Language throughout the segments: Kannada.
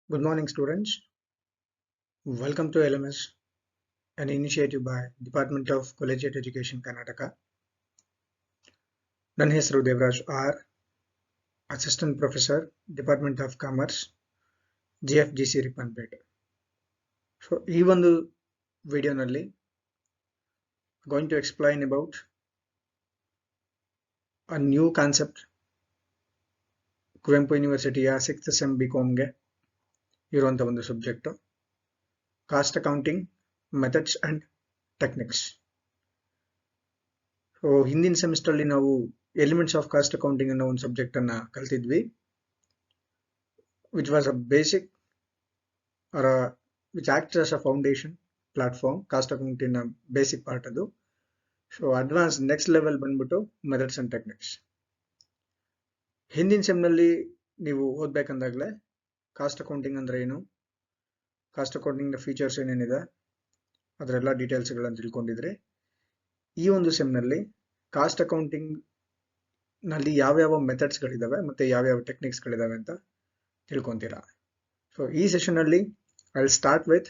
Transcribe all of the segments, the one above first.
Good morning, students. Welcome to LMS, an initiative by Department of Collegiate Education, Karnataka. ನನ್ನ ಹೆಸರು Devaraj R, assistant professor, department of commerce, GFGC Ripponpete. So ಈ ಒಂದು ವಿಡಿಯೋನಲ್ಲಿ going to explain about a new concept Kuvempu ಯೂನಿವರ್ಸಿಟಿಯ 6th ಸೆಮ್ BComಗೆ ಇರುವಂಥ ಒಂದು subject, cost accounting methods and techniques. So ಹಿಂದಿನ ಸೆಮಿಸ್ಟರ್ಲಿ ನಾವು ಎಲಿಮೆಂಟ್ಸ್ ಆಫ್ ಕಾಸ್ಟ್ ಅಕೌಂಟಿಂಗ್ ಅನ್ನೋ ಒಂದು ಸಬ್ಜೆಕ್ಟ್ ಅನ್ನ ಕಲ್ತಿದ್ವಿ, which was a basic or which acts as a foundation platform. Cost accounting basic part ಅದು. ಸೊ ಅಡ್ವಾನ್ಸ್ ನೆಕ್ಸ್ಟ್ ಲೆವೆಲ್ ಬಂದ್ಬಿಟ್ಟು ಮೆಥಡ್ಸ್ ಅಂಡ್ ಟೆಕ್ನಿಕ್ಸ್. ಹಿಂದಿನ ಸೆಮ್ನಲ್ಲಿ ನೀವು ಓದ್ಬೇಕಂದಾಗಲೇ ಕಾಸ್ಟ್ ಅಕೌಂಟಿಂಗ್ ಅಂದ್ರೆ ಏನು, ಕಾಸ್ಟ್ ಅಕೌಂಟಿಂಗ್ ಫೀಚರ್ಸ್ ಏನೇನಿದೆ ಅದರೆಲ್ಲ ಡೀಟೇಲ್ಸ್ಗಳನ್ನು ತಿಳ್ಕೊಂಡಿದ್ರೆ, ಈ ಒಂದು ಸೆಮ್ನಲ್ಲಿ ಕಾಸ್ಟ್ ಅಕೌಂಟಿಂಗ್ ನಲ್ಲಿ ಯಾವ್ಯಾವ ಮೆಥಡ್ಸ್ಗಳಿದಾವೆ ಮತ್ತೆ ಯಾವ್ಯಾವ ಟೆಕ್ನಿಕ್ಸ್ಗಳಿದಾವೆ ಅಂತ ತಿಳ್ಕೊಂತೀರಾ. ಸೊ ಈ ಸೆಷನ್ ಅಲ್ಲಿ I will start with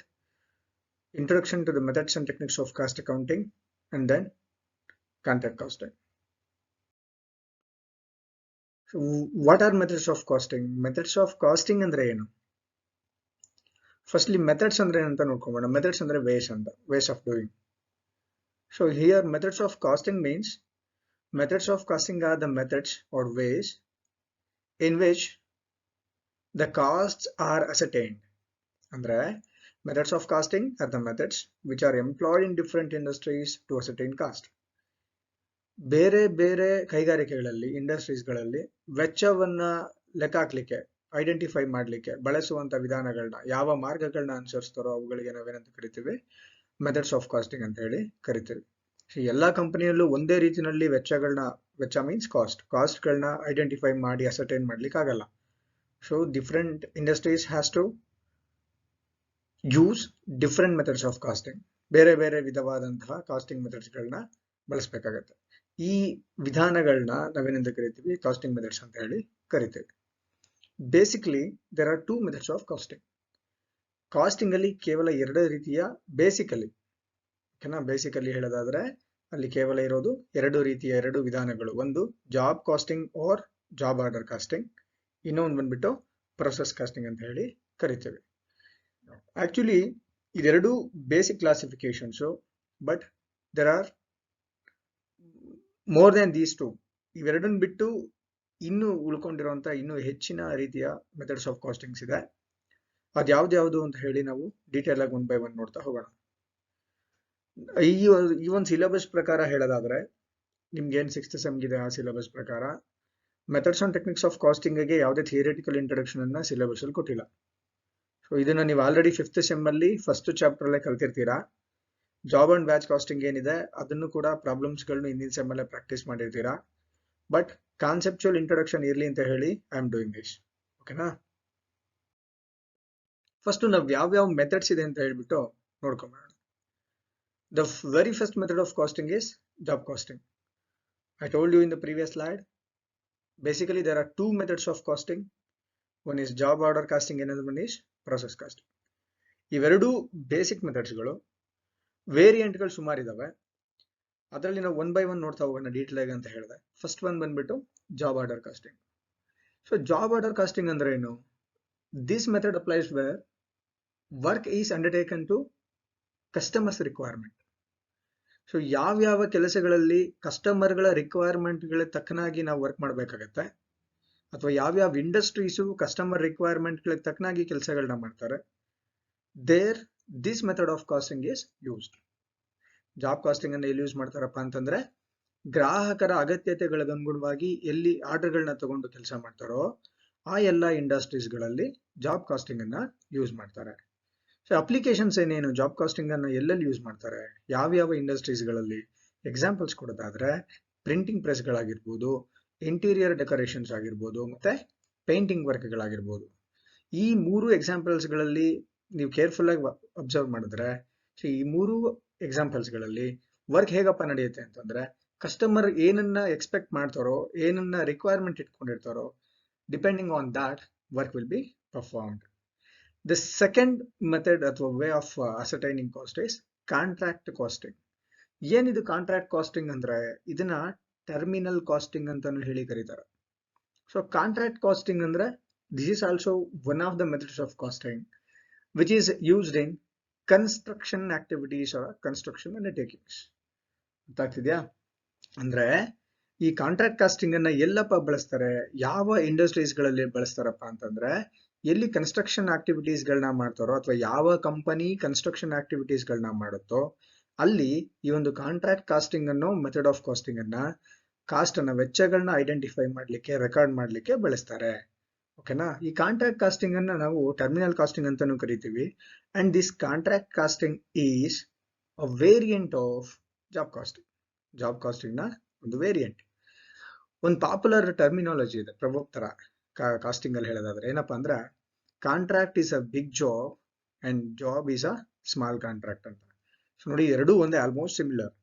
introduction to the methods and techniques of cost accounting and then contract costing. So what are methods of costing? Methods of costing ಅಂದ್ರೆ ಏನು? ಫಸ್ಟ್ಲಿ ಮೆಥಡ್ಸ್ ಅಂದ್ರೆ ಏನಂತ ನೋಡ್ಕೊಂಬೋಣ. ಮೆಥಡ್ಸ್ ಅಂದ್ರೆ ವೇಸ್ ಅಂತ, ways of doing. So here methods of costing means methods of costing are the methods or ways in which the costs are ascertained. Andre methods of costing are the methods which are employed in different industries to ascertain cost. ಬೇರೆ ಬೇರೆ ಕೈಗಾರಿಕೆಗಳಲ್ಲಿ, ಇಂಡಸ್ಟ್ರೀಸ್ಗಳಲ್ಲಿ ವೆಚ್ಚವನ್ನ ಲೆಕ್ಕ ಹಾಕ್ಲಿಕ್ಕೆ, ಐಡೆಂಟಿಫೈ ಮಾಡಲಿಕ್ಕೆ ಬಳಸುವಂತ ವಿಧಾನಗಳನ್ನ, ಯಾವ ಮಾರ್ಗಗಳನ್ನ ಅನುಸರಿಸ್ತಾರೋ ಅವುಗಳಿಗೆ ನಾವೇನಂತ ಕರಿತೀವಿ? ಮೆಥಡ್ಸ್ ಆಫ್ ಕಾಸ್ಟಿಂಗ್ ಅಂತ ಹೇಳಿ ಕರಿತೀವಿ. ಎಲ್ಲಾ ಕಂಪನಿಯಲ್ಲೂ ಒಂದೇ ರೀತಿಯಲ್ಲಿ ವೆಚ್ಚ ಮೀನ್ಸ್ ಕಾಸ್ಟ್ಗಳನ್ನ ಐಡೆಂಟಿಫೈ ಮಾಡಿ ಅಸರ್ಟೈನ್ ಮಾಡ್ಲಿಕ್ಕೆ ಆಗಲ್ಲ. So different industries has to use different methods of costing. ಬೇರೆ ಬೇರೆ ವಿಧವಾದಂತಹ ಕಾಸ್ಟಿಂಗ್ ಮೆಥಡ್ಸ್ಗಳನ್ನ ಬಳಸಬೇಕಾಗತ್ತೆ. ಈ ವಿಧಾನಗಳನ್ನ ನಾವೇನೆಂದು ಕರಿತೀವಿ? ಕಾಸ್ಟಿಂಗ್ ಮೆಥಡ್ಸ್ ಅಂತ ಹೇಳಿ ಕರಿತೀವಿ. Basically there are 2 methods of costing. Costing ಅಲ್ಲಿ ಕೇವಲ 2 ರೀತಿಯ ಬೇಸಿಕಲಿ ಹೇಳೋದಾದ್ರೆ ಅಲ್ಲಿ ಕೇವಲ ಇರೋದು 2 ರೀತಿಯ 2 ವಿಧಾನಗಳು. ಒಂದು job costing or job order costing, ಇನ್ನೊಂದು ಬಂದ್ಬಿಟ್ಟು ಪ್ರೊಸೆಸ್ ಕಾಸ್ಟಿಂಗ್ ಅಂತ ಹೇಳಿ ಕರಿತೇವೆ. ಆಕ್ಚುಲಿ ಇದೆರಡು basic classifications, but there are more than these 2. ಇವೆರಡನ್ನ ಬಿಟ್ಟು ಇನ್ನು ಉಳ್ಕೊಂಡಿರುವಂತ ಇನ್ನೂ ಹೆಚ್ಚಿನ ರೀತಿಯ ಮೆಥಡ್ಸ್ ಆಫ್ ಕಾಸ್ಟಿಂಗ್ಸ್ ಇದೆ. ಅದ್ಯಾವ್ದು ಅಂತ ಹೇಳಿ ನಾವು ಡೀಟೇಲ್ ಆಗಿ 1 by 1 ನೋಡ್ತಾ ಹೋಗೋಣ. ಈ ಒಂದು ಸಿಲೆಬಸ್ ಪ್ರಕಾರ ಹೇಳೋದಾದ್ರೆ, ನಿಮ್ಗೆ ಏನ್ 6th ಸೆಮ್ಗಿದೆ ಆ ಸಿಲೆಬಸ್ ಪ್ರಕಾರ methods and techniques of costing ಗೆ ಯಾವುದೇ ಥಿಯರಿಟಿಕಲ್ ಇಂಟ್ರೊಡಕ್ಷನ್ ಅನ್ನ ಸಿಲೆಬಸ್ ಅಲ್ಲಿ ಕೊಟ್ಟಿಲ್ಲ. ಸೊ ಇದನ್ನ ನೀವು ಆಲ್ರೆಡಿ 5th ಸೆಮ್ ಅಲ್ಲಿ ಫಸ್ಟ್ ಚಾಪ್ಟರ್ ಅಲ್ಲೇ ಕಲ್ತಿರ್ತೀರಾ. ಜಾಬ್ ಅಂಡ್ ಬ್ಯಾಚ್ ಕಾಸ್ಟಿಂಗ್ ಏನಿದೆ ಅದನ್ನು ಕೂಡ ಪ್ರಾಬ್ಲಮ್ಸ್ ಗಳನ್ನು ಹಿಂದಿನ ಸೆಮ್ ಅಲ್ಲೇ ಪ್ರಾಕ್ಟೀಸ್ ಮಾಡಿರ್ತೀರಾ. ಬಟ್ ಕಾನ್ಸೆಪ್ಚುಯಲ್ ಇಂಟ್ರೊಡಕ್ಷನ್ ಇರ್ಲಿ ಅಂತ ಹೇಳಿ ಐ ಆಮ್ ಡೂಯಿಂಗ್ ದಿಸ್. ಓಕೆನಾ? ಫಸ್ಟ್ ನಾವು ಯಾವ್ಯಾವ ಮೆಥಡ್ಸ್ ಇದೆ ಅಂತ ಹೇಳ್ಬಿಟ್ಟು ನೋಡ್ಕೊಂಬೋಣ. The very first method of costing is job costing. I told you in the previous slide, basically there are 2 methods of costing. One is job order costing, another one is process costing. ಇವೆರಡು ಬೇಸಿಕ್ ಮೆಥಡ್ಸ್ಗಳು. ವೇರಿಯಂಟ್ಗಳು ಸುಮಾರು ಇದಾವೆ. ಅದರಲ್ಲಿ ನಾವು 1 by 1 ನೋಡ್ತಾ ಹೋಗೋಣ ಡೀಟೇಲ್ ಆಗಿ ಅಂತ ಹೇಳಿದೆ. ಫಸ್ಟ್ ಒನ್ ಬಂದ್ಬಿಟ್ಟು job order costing. So job order costing ಅಂದ್ರೆ ಏನು? This method applies where work is undertaken to customers requirement. So ಯಾವ್ಯಾವ ಕೆಲಸಗಳಲ್ಲಿ ಕಸ್ಟಮರ್ಗಳ ರಿಕ್ವೈರ್ಮೆಂಟ್ಗಳ ತಕ್ಕನಾಗಿ ನಾವು ವರ್ಕ್ ಮಾಡಬೇಕಾಗತ್ತೆ, ಅಥವಾ ಯಾವ್ಯಾವ ಇಂಡಸ್ಟ್ರೀಸು ಕಸ್ಟಮರ್ ರಿಕ್ವೈರ್ಮೆಂಟ್ಗಳ ತಕ್ಕನಾಗಿ ಕೆಲಸಗಳನ್ನ ಮಾಡ್ತಾರೆ, there this method of costing is used. Job costing ಅನ್ನ ಎಲ್ಲಿ ಯೂಸ್ ಮಾಡ್ತಾರಪ್ಪ ಅಂತಂದ್ರೆ, ಗ್ರಾಹಕರ ಅಗತ್ಯತೆಗಳಿಗೆ ಅನುಗುಣವಾಗಿ ಎಲ್ಲಿ ಆರ್ಡರ್ಗಳನ್ನ ತಗೊಂಡು ಕೆಲಸ ಮಾಡ್ತಾರೋ ಆ ಎಲ್ಲ ಇಂಡಸ್ಟ್ರೀಸ್ಗಳಲ್ಲಿ ಜಾಬ್ ಕಾಸ್ಟಿಂಗ್ ಅನ್ನ ಯೂಸ್ ಮಾಡ್ತಾರೆ. ಸೊ ಅಪ್ಲಿಕೇಶನ್ಸ್ ಏನೇನು ಜಾಬ್ ಕಾಸ್ಟಿಂಗ್ ಅನ್ನ ಎಲ್ಲೆಲ್ಲಿ ಯೂಸ್ ಮಾಡ್ತಾರೆ, ಯಾವ್ಯಾವ ಇಂಡಸ್ಟ್ರೀಸ್ಗಳಲ್ಲಿ? ಎಕ್ಸಾಂಪಲ್ಸ್ ಕೊಡೋದಾದ್ರೆ ಪ್ರಿಂಟಿಂಗ್ ಪ್ರೆಸ್ಗಳಾಗಿರ್ಬೋದು, ಇಂಟೀರಿಯರ್ ಡೆಕೋರೇಷನ್ಸ್ ಆಗಿರ್ಬೋದು, ಮತ್ತೆ ಪೇಂಟಿಂಗ್ ವರ್ಕ್ಗಳಾಗಿರ್ಬೋದು. ಈ 3 ಎಕ್ಸಾಂಪಲ್ಸ್ಗಳಲ್ಲಿ ನೀವು ಕೇರ್ಫುಲ್ ಆಗಿ ಅಬ್ಸರ್ವ್ ಮಾಡಿದ್ರೆ, ಸೊ ಈ 3 ಎಕ್ಸಾಂಪಲ್ಸ್ಗಳಲ್ಲಿ ವರ್ಕ್ ಹೇಗಪ್ಪ ನಡೆಯುತ್ತೆ ಅಂತಂದ್ರೆ, ಕಸ್ಟಮರ್ ಏನನ್ನ ಎಕ್ಸ್ಪೆಕ್ಟ್ ಮಾಡ್ತಾರೋ, ಏನನ್ನ ರಿಕ್ವೈರ್ಮೆಂಟ್ ಇಟ್ಕೊಂಡಿರ್ತಾರೋ, depending on that work will be performed. The second method ಅಥವಾ way of ascertaining cost is contract costing. ಏನಿದು ಕಾಂಟ್ರಾಕ್ಟ್ ಕಾಸ್ಟಿಂಗ್ ಅಂದ್ರೆ ಇದನ್ನ ಟರ್ಮಿನಲ್ ಕಾಸ್ಟಿಂಗ್ ಅಂತಾನು ಹೇಳಿ ಕರೀತಾರೆ. ಸೊ ಕಾಂಟ್ರಾಕ್ಟ್ ಕಾಸ್ಟಿಂಗ್ ಅಂದ್ರೆ this is also one of the methods of costing which is used in construction activities or construction undertakings. ಗೊತ್ತಾಗ್ತಿದ್ಯಾ? ಅಂದ್ರೆ ಈ ಕಾಂಟ್ರಾಕ್ಟ್ ಕಾಸ್ಟಿಂಗ್ ಅನ್ನ ಎಲ್ಲಪ್ಪ ಬಳಸ್ತಾರೆ, ಯಾವ ಇಂಡಸ್ಟ್ರೀಸ್ ಗಳಲ್ಲಿ ಬಳಸ್ತಾರಪ್ಪ ಅಂತಂದ್ರೆ ಎಲ್ಲಿ ಕನ್ಸ್ಟ್ರಕ್ಷನ್ ಆಕ್ಟಿವಿಟೀಸ್ ಗಳನ್ನ ಮಾಡ್ತಾರೋ ಅಥವಾ ಯಾವ ಕಂಪನಿ ಕನ್ಸ್ಟ್ರಕ್ಷನ್ ಆಕ್ಟಿವಿಟೀಸ್ ಗಳನ್ನ ಮಾಡುತ್ತೋ ಅಲ್ಲಿ ಈ ಒಂದು ಕಾಂಟ್ರಾಕ್ಟ್ ಕಾಸ್ಟಿಂಗ್ ಅನ್ನೋ ಮೆಥಡ್ ಆಫ್ ಕಾಸ್ಟಿಂಗ್ ಅನ್ನ ಕಾಸ್ಟ್ ಅನ್ನ ವೆಚ್ಚಗಳನ್ನ ಐಡೆಂಟಿಫೈ ಮಾಡ್ಲಿಕ್ಕೆ ರೆಕಾರ್ಡ್ ಮಾಡ್ಲಿಕ್ಕೆ ಬಳಸ್ತಾರೆ. ಓಕೆನಾ? ಈ ಕಾಂಟ್ರಾಕ್ಟ್ ಕಾಸ್ಟಿಂಗ್ ಅನ್ನ ನಾವು ಟರ್ಮಿನಲ್ ಕಾಸ್ಟಿಂಗ್ ಅಂತಾನು ಕರಿತೀವಿ. And this contract costing is a variant of job costing. Job costing ನ ಒಂದು ವೇರಿಯಂಟ್. ಒಂದು ಪಾಪ್ಯುಲರ್ ಟರ್ಮಿನಾಲಜಿ ಇದೆ ಪ್ರಭೋಗ್ ತರ ಕಾಸ್ಟಿಂಗ್ ಅಲ್ಲಿ ಹೇಳೋದಾದ್ರೆ ಏನಪ್ಪಾ ಅಂದ್ರೆ contract is a big job and job is a small contract ಅಂತ. ಸೊ ನೋಡಿ, ಎರಡೂ ಒಂದೇ, ಆಲ್ಮೋಸ್ಟ್ ಸಿಮಿಲರ್.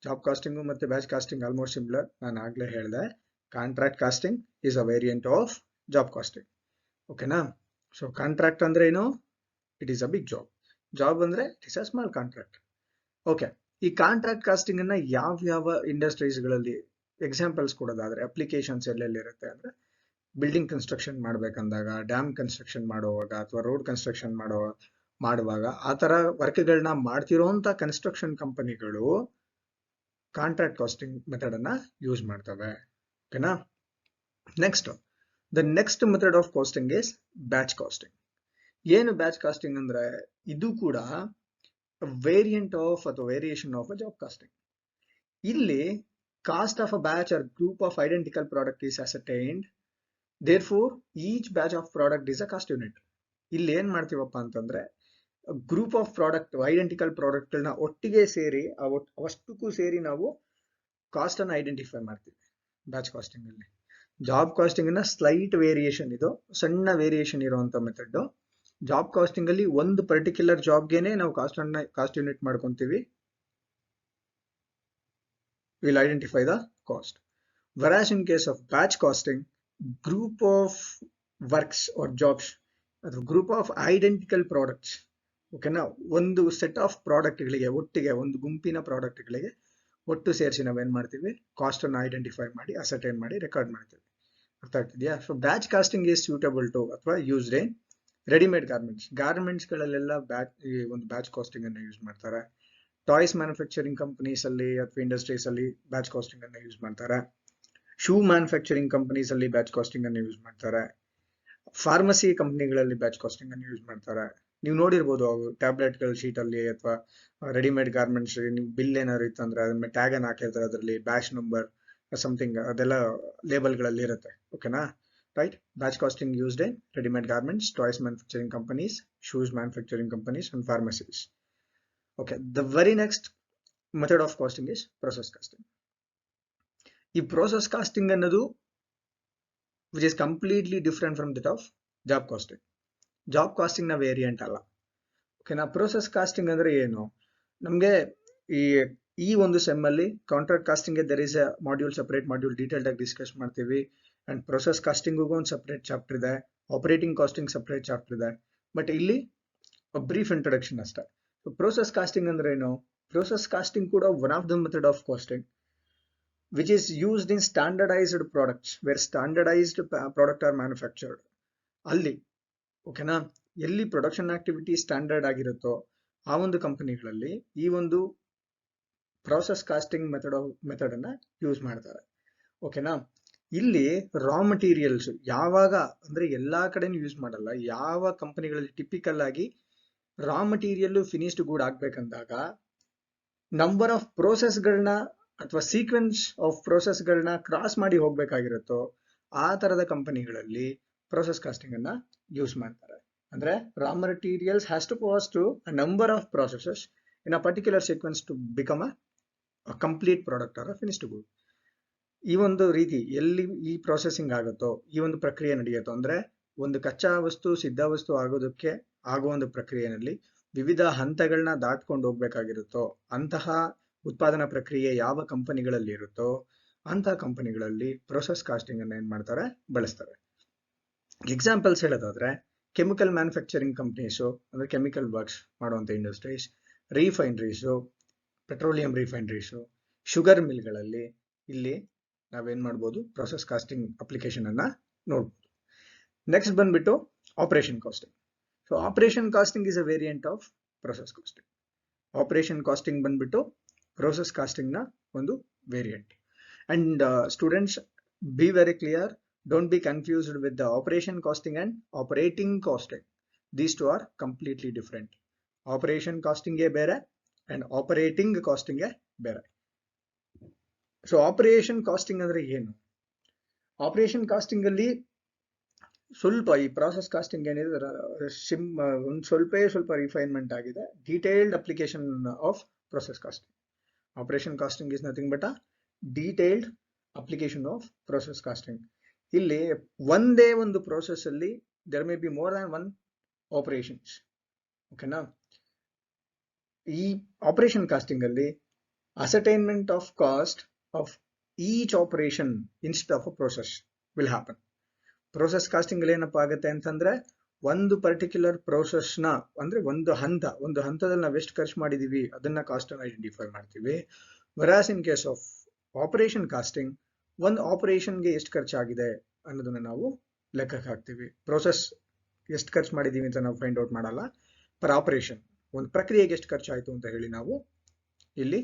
ಜಾಬ್ ಕಾಸ್ಟಿಂಗ್ ಮತ್ತೆ ಬ್ಯಾಚ್ ಕಾಸ್ಟಿಂಗ್ ಆಲ್ಮೋಸ್ಟ್ ಸಿಮಿಲರ್. ನಾನು ಆಗ್ಲೇ ಹೇಳಿದೆ contract costing is a variant of job costing. ಓಕೆನಾ? ಸೊ ಕಾಂಟ್ರಾಕ್ಟ್ ಅಂದ್ರೆ ಏನು? It is a big job. Job ಅಂದ್ರೆ it is a small contract. Okay, ಈ ಕಾಂಟ್ರಾಕ್ಟ್ ಕಾಸ್ಟಿಂಗ್ ಅನ್ನ ಯಾವ ಇಂಡಸ್ಟ್ರೀಸ್ ಗಳಲ್ಲಿ ಎಕ್ಸಾಂಪಲ್ಸ್ ಕೊಡೋದಾದ್ರೆ ಅಪ್ಲಿಕೇಶನ್ಸ್ ಎಲ್ಲೆಲ್ಲಿ ಇರುತ್ತೆ ಅಂದ್ರೆ ಬಿಲ್ಡಿಂಗ್ ಕನ್ಸ್ಟ್ರಕ್ಷನ್ ಮಾಡ್ಬೇಕಂದಾಗ, ಡ್ಯಾಮ್ ಕನ್ಸ್ಟ್ರಕ್ಷನ್ ಮಾಡುವಾಗ ಅಥವಾ ರೋಡ್ ಕನ್ಸ್ಟ್ರಕ್ಷನ್ ಮಾಡುವಾಗ ಆ ತರ ವರ್ಕ್ಗಳನ್ನ ಮಾಡ್ತಿರೋಂತ ಕನ್ಸ್ಟ್ರಕ್ಷನ್ ಕಂಪನಿಗಳು ಕಾಂಟ್ರಾಕ್ಟ್ ಕಾಸ್ಟಿಂಗ್ ಮೆಥಡ್ ಅನ್ನ ಯೂಸ್ ಮಾಡ್ತವೆ. ಓಕೆನಾ? Next, the next method of costing is batch costing. ಏನು ಬ್ಯಾಚ್ ಕಾಸ್ಟಿಂಗ್ ಅಂದ್ರೆ ಇದು ಕೂಡ ವೇರಿಯಂಟ್ ಆಫ್ ಅಥವಾ variation of a job costing. ಇಲ್ಲಿ cost of a batch or group of identical product is ascertained. therefore each batch of product is a cost unit. ಇಲ್ಲಿ ಏನ್ ಮಾಡ್ತೀವಪ್ಪ ಅಂತಂದ್ರೆ group of product, identical product ಗಳನ್ನ ಒಟ್ಟಿಗೆ ಸೇರಿ ಅವಷ್ಟಕ್ಕೂ ಸೇರಿ ನಾವು ಕಾಸ್ಟ್ ಅನ್ನ ಐಡೆಂಟಿಫೈ ಮಾಡ್ತೀವಿ ಬ್ಯಾಚ್ ಕಾಸ್ಟಿಂಗ್ ಅಲ್ಲಿ. ಜಾಬ್ ಕಾಸ್ಟಿಂಗ್ ನ ಸ್ಲೈಟ್ ವೇರಿಯೇಷನ್, ಇದು ಸಣ್ಣ ವೇರಿಯೇಷನ್ ಇರುವಂತ ಮೆಥಡ್. ಜಾಬ್ ಕಾಸ್ಟಿಂಗ್ ಅಲ್ಲಿ ಒಂದು ಪರ್ಟಿಕ್ಯುಲರ್ ಜಾಬ್ಗೆನೆ ನಾವು ಕಾಸ್ಟ್ ಯೂನಿಟ್ ಮಾಡ್ಕೊಂತೀವಿ. Will identify the cost. whereas in case of batch costing, group of works or jobs ಅಥವಾ ಗ್ರೂಪ್ ಆಫ್ ಐಡೆಂಟಿಕಲ್ ಪ್ರಾಡಕ್ಟ್ಸ್, ಓಕೆನಾ, ಒಂದು ಸೆಟ್ ಆಫ್ ಪ್ರಾಡಕ್ಟ್ಗಳಿಗೆ ಒಟ್ಟಿಗೆ, ಒಂದು ಗುಂಪಿನ ಪ್ರಾಡಕ್ಟ್ಗಳಿಗೆ ಒಟ್ಟು ಸೇರಿಸಿ ನಾವೇನ್ ಮಾಡ್ತೀವಿ, ಕಾಸ್ಟ್ ಅನ್ನು ಐಡೆಂಟಿಫೈ ಮಾಡಿ ಅಸರ್ಟೈನ್ ಮಾಡಿ ರೆಕಾರ್ಡ್ ಮಾಡ್ತೀವಿ. ಅರ್ಥ ಆಗ್ತಿದ್ಯಾ? So batch costing is suitable to ಅಥವಾ ಯೂಸ್ಡ್ ಇನ್ ರೆಡಿಮೇಡ್ ಗಾರ್ಮೆಂಟ್ಸ್ ಗಳಲ್ಲೆಲ್ಲ ಒಂದು ಬ್ಯಾಚ್ ಕಾಸ್ಟಿಂಗ್ ಅನ್ನು ಯೂಸ್ ಮಾಡ್ತಾರೆ. ಟಾಯ್ಸ್ ಮ್ಯಾನುಫ್ಯಾಕ್ಚರಿಂಗ್ ಕಂಪನೀಸ್ ಅಲ್ಲಿ ಅಥವಾ ಇಂಡಸ್ಟ್ರೀಸ್ ಅಲ್ಲಿ ಬ್ಯಾಚ್ ಕಾಸ್ಟಿಂಗ್ ಅನ್ನು ಯೂಸ್ ಮಾಡ್ತಾರೆ. ಶೂ ಮ್ಯಾನುಫ್ಯಾಕ್ಚರಿಂಗ್ ಕಂಪನೀಸ್ ಅಲ್ಲಿ ಬ್ಯಾಚ್ ಕಾಸ್ಟಿಂಗ್ ಅನ್ನು ಯೂಸ್ ಮಾಡ್ತಾರೆ. ಫಾರ್ಮಸಿ ಕಂಪನಿಗಳಲ್ಲಿ ಬ್ಯಾಚ್ ಕಾಸ್ಟಿಂಗ್ ಅನ್ನು ಯೂಸ್ ಮಾಡ್ತಾರೆ. ನೀವು ನೋಡಿರ್ಬೋದು, ಅವು ಟ್ಯಾಬ್ಲೆಟ್ ಗಳ ಶೀಟ್ ಅಲ್ಲಿ ಅಥವಾ ರೆಡಿಮೇಡ್ ಗಾರ್ಮೆಂಟ್ಸ್ ನೀವು ಬಿಲ್ ಏನಾದ್ರು ಇತ್ತಂದ್ರೆ ಅದ್ರ ಟ್ಯಾಗ್ ಅನ್ನು ಹಾಕಿರ್ತಾರೆ, ಅದರಲ್ಲಿ ಬ್ಯಾಚ್ ನಂಬರ್ ಸಮಥಿಂಗ್ ಅದೆಲ್ಲ ಲೇಬಲ್ ಗಳಲ್ಲಿ ಇರುತ್ತೆ. ಓಕೆನಾ? Right. Batch costing used in readymade garments, toys manufacturing companies, shoes manufacturing companies and pharmacies. Okay, the very next method of costing is process costing. ಈ ಪ್ರೋಸೆಸ್ ಕಾಸ್ಟಿಂಗ್ ಅನ್ನೋದು which is completely different from that of job costing. Job costing ನ ವೇರಿಯಂಟ್ ಅಲ್ಲ. ಓಕೆನಾ? ಪ್ರೋಸೆಸ್ ಕಾಸ್ಟಿಂಗ್ ಅಂದ್ರೆ ಏನು? ನಮ್ಗೆ ಈ ಒಂದು ಸೆಮ್ ಅಲ್ಲಿ contract costing there is a module, separate module, detailed ಆಗಿ ಡಿಸ್ಕಸ್ ಮಾಡ್ತೀವಿ. ಅಂಡ್ ಪ್ರೊಸೆಸ್ ಕಾಸ್ಟಿಂಗ್ ಒಂದು ಸಪರೇಟ್ ಚಾಪ್ಟರ್ ಇದೆ, ಆಪರೇಟಿಂಗ್ ಕಾಸ್ಟಿಂಗ್ ಸಪರೇಟ್ ಚಾಪ್ಟರ್ ಇದೆ. ಬಟ್ ಇಲ್ಲಿ ಬ್ರೀಫ್ ಇಂಟ್ರೊಡಕ್ಷನ್ ಅಷ್ಟೇ. ಪ್ರೋಸೆಸ್ ಕಾಸ್ಟಿಂಗ್ ಅಂದ್ರೆ ಏನು? ಪ್ರೋಸೆಸ್ ಕಾಸ್ಟಿಂಗ್ ಕೂಡ one of the method of costing which is used in standardized products where standardized product are manufactured. ಅಲ್ಲಿ ಓಕೆನಾ, ಎಲ್ಲಿ ಪ್ರೊಡಕ್ಷನ್ ಆಕ್ಟಿವಿಟಿ ಸ್ಟ್ಯಾಂಡರ್ಡ್ ಆಗಿರುತ್ತೋ ಆ ಒಂದು ಕಂಪನಿಗಳಲ್ಲಿ ಈ ಒಂದು ಪ್ರೋಸೆಸ್ ಕಾಸ್ಟಿಂಗ್ ಮೆಥಡ್ ಅನ್ನ ಯೂಸ್ ಮಾಡ್ತಾರೆ. ಓಕೆನಾ? ಇಲ್ಲಿ ರಾ ಮಟೀರಿಯಲ್ಸ್ ಯಾವಾಗ ಅಂದ್ರೆ ಎಲ್ಲಾ ಕಡೆನೂ ಯೂಸ್ ಮಾಡಲ್ಲ. ಯಾವ ಕಂಪನಿಗಳಲ್ಲಿ ಟಿಪಿಕಲ್ ಆಗಿ ರಾ ಮಟೀರಿಯಲ್ ಫಿನಿಶ್ಡ್ ಗೂಡ್ ಆಗ್ಬೇಕಂದಾಗ ನಂಬರ್ ಆಫ್ ಪ್ರೋಸೆಸ್ಗಳನ್ನ ಅಥವಾ ಸೀಕ್ವೆನ್ಸ್ ಆಫ್ ಪ್ರೋಸೆಸ್ಗಳನ್ನ ಕ್ರಾಸ್ ಮಾಡಿ ಹೋಗ್ಬೇಕಾಗಿರುತ್ತೋ ಆ ತರದ ಕಂಪನಿಗಳಲ್ಲಿ ಪ್ರೋಸೆಸ್ ಕಾಸ್ಟಿಂಗ್ ಅನ್ನ ಯೂಸ್ ಮಾಡ್ತಾರೆ. ಅಂದ್ರೆ raw materials has to pass to a number of processes in a particular sequence to become a complete product or finished good. ಈ ಒಂದು ರೀತಿ ಎಲ್ಲಿ ಈ ಪ್ರೊಸೆಸಿಂಗ್ ಆಗುತ್ತೋ, ಈ ಒಂದು ಪ್ರಕ್ರಿಯೆ ನಡೆಯುತ್ತೋ, ಅಂದ್ರೆ ಒಂದು ಕಚ್ಚಾ ವಸ್ತು ಸಿದ್ಧ ವಸ್ತು ಆಗೋದಕ್ಕೆ ಆಗುವ ಒಂದು ಪ್ರಕ್ರಿಯೆಯಲ್ಲಿ ವಿವಿಧ ಹಂತಗಳನ್ನ ದಾಟ್ಕೊಂಡು ಹೋಗ್ಬೇಕಾಗಿರುತ್ತೋ ಅಂತಹ ಉತ್ಪಾದನಾ ಪ್ರಕ್ರಿಯೆ ಯಾವ ಕಂಪನಿಗಳಲ್ಲಿ ಇರುತ್ತೋ ಅಂತಹ ಕಂಪನಿಗಳಲ್ಲಿ ಪ್ರೊಸೆಸ್ ಕಾಸ್ಟಿಂಗ್ ಅನ್ನ ಏನ್ ಮಾಡ್ತಾರೆ, ಬಳಸ್ತಾರೆ. ಎಕ್ಸಾಂಪಲ್ಸ್ ಹೇಳೋದಾದ್ರೆ ಕೆಮಿಕಲ್ ಮ್ಯಾನುಫ್ಯಾಕ್ಚರಿಂಗ್ ಕಂಪ್ನೀಸು ಅಂದರೆ ಕೆಮಿಕಲ್ ವರ್ಕ್ಸ್ ಮಾಡುವಂಥ ಇಂಡಸ್ಟ್ರೀಸ್, ರಿಫೈನರೀಸು, ಪೆಟ್ರೋಲಿಯಂ ರಿಫೈನರೀಸು, ಶುಗರ್ ಮಿಲ್ಗಳಲ್ಲಿ ಇಲ್ಲಿ ನಾವೇನು ಮಾಡ್ಬೋದು, ಪ್ರೊಸೆಸ್ ಕಾಸ್ಟಿಂಗ್ ಅಪ್ಲಿಕೇಶನ್ ಅನ್ನ ನೋಡ್ಬೋದು. ನೆಕ್ಸ್ಟ್ ಬಂದ್ಬಿಟ್ಟು operation costing. So operation costing is a variant of process costing. Operation costing ಬಂದ್ಬಿಟ್ಟು ಪ್ರೊಸೆಸ್ ಕಾಸ್ಟಿಂಗ್ ನ ಒಂದು variant. And students, be very clear, don't be confused with the operation costing and operating costing. These two are completely different. Operation ಕಾಸ್ಟಿಂಗೇ ಬೇರೆ ಅಂಡ್ ಆಪರೇಟಿಂಗ್ ಕಾಸ್ಟಿಂಗೇ ಬೇರೆ. ಸೊ ಆಪರೇಷನ್ ಕಾಸ್ಟಿಂಗ್ ಅಂದ್ರೆ ಏನು? ಆಪರೇಷನ್ ಕಾಸ್ಟಿಂಗ್ ಅಲ್ಲಿ ಸ್ವಲ್ಪ ಈ ಪ್ರಾಸೆಸ್ ಕಾಸ್ಟಿಂಗ್ ಏನಿದೆ ಒಂದು ಸ್ವಲ್ಪ ರಿಫೈನ್ಮೆಂಟ್ ಆಗಿದೆ. Detailed application of process costing. Operation costing is nothing but a detailed application of process costing. ಇಲ್ಲಿ ಒಂದೇ ಒಂದು ಪ್ರೋಸೆಸ್ ಅಲ್ಲಿ there may be more than one operations. ಓಕೆನಾ? ಈ ಆಪರೇಷನ್ ಕಾಸ್ಟಿಂಗ್ ಅಲ್ಲಿ ascertainment of cost of each operation instead of a process will happen. Process costing ಅಲ್ಲಿ ಏನಪ್ಪಾ ಆಗುತ್ತೆ ಅಂತಂದ್ರೆ, ಒಂದು ಪರ್ಟಿಕ್ಯುಲರ್ ಪ್ರೋಸೆಸ್ ನ ಅಂದ್ರೆ ಒಂದು ಹಂತದಲ್ಲಿ ನಾವು ಎಷ್ಟು ಖರ್ಚು ಮಾಡಿದೀವಿ ಅದನ್ನ ಕಾಸ್ಟ್ ಅನ್ನು ಐಡೆಂಟಿಫೈ ಮಾಡ್ತೀವಿ. Whereas in case of operation costing, ಒಂದು ಆಪರೇಷನ್ಗೆ ಎಷ್ಟು ಖರ್ಚಾಗಿದೆ ಅನ್ನೋದನ್ನ ನಾವು ಲೆಕ್ಕಕ್ಕೆ ಹಾಕ್ತೀವಿ. ಪ್ರೋಸೆಸ್ ಎಷ್ಟು ಖರ್ಚು ಮಾಡಿದೀವಿ ಅಂತ ನಾವು ಫೈಂಡ್ ಔಟ್ ಮಾಡಲ್ಲ. ಪರ್ ಆಪರೇಷನ್, ಒಂದು ಪ್ರಕ್ರಿಯೆಗೆ ಎಷ್ಟು ಖರ್ಚಾಯ್ತು ಅಂತ ಹೇಳಿ ನಾವು ಇಲ್ಲಿ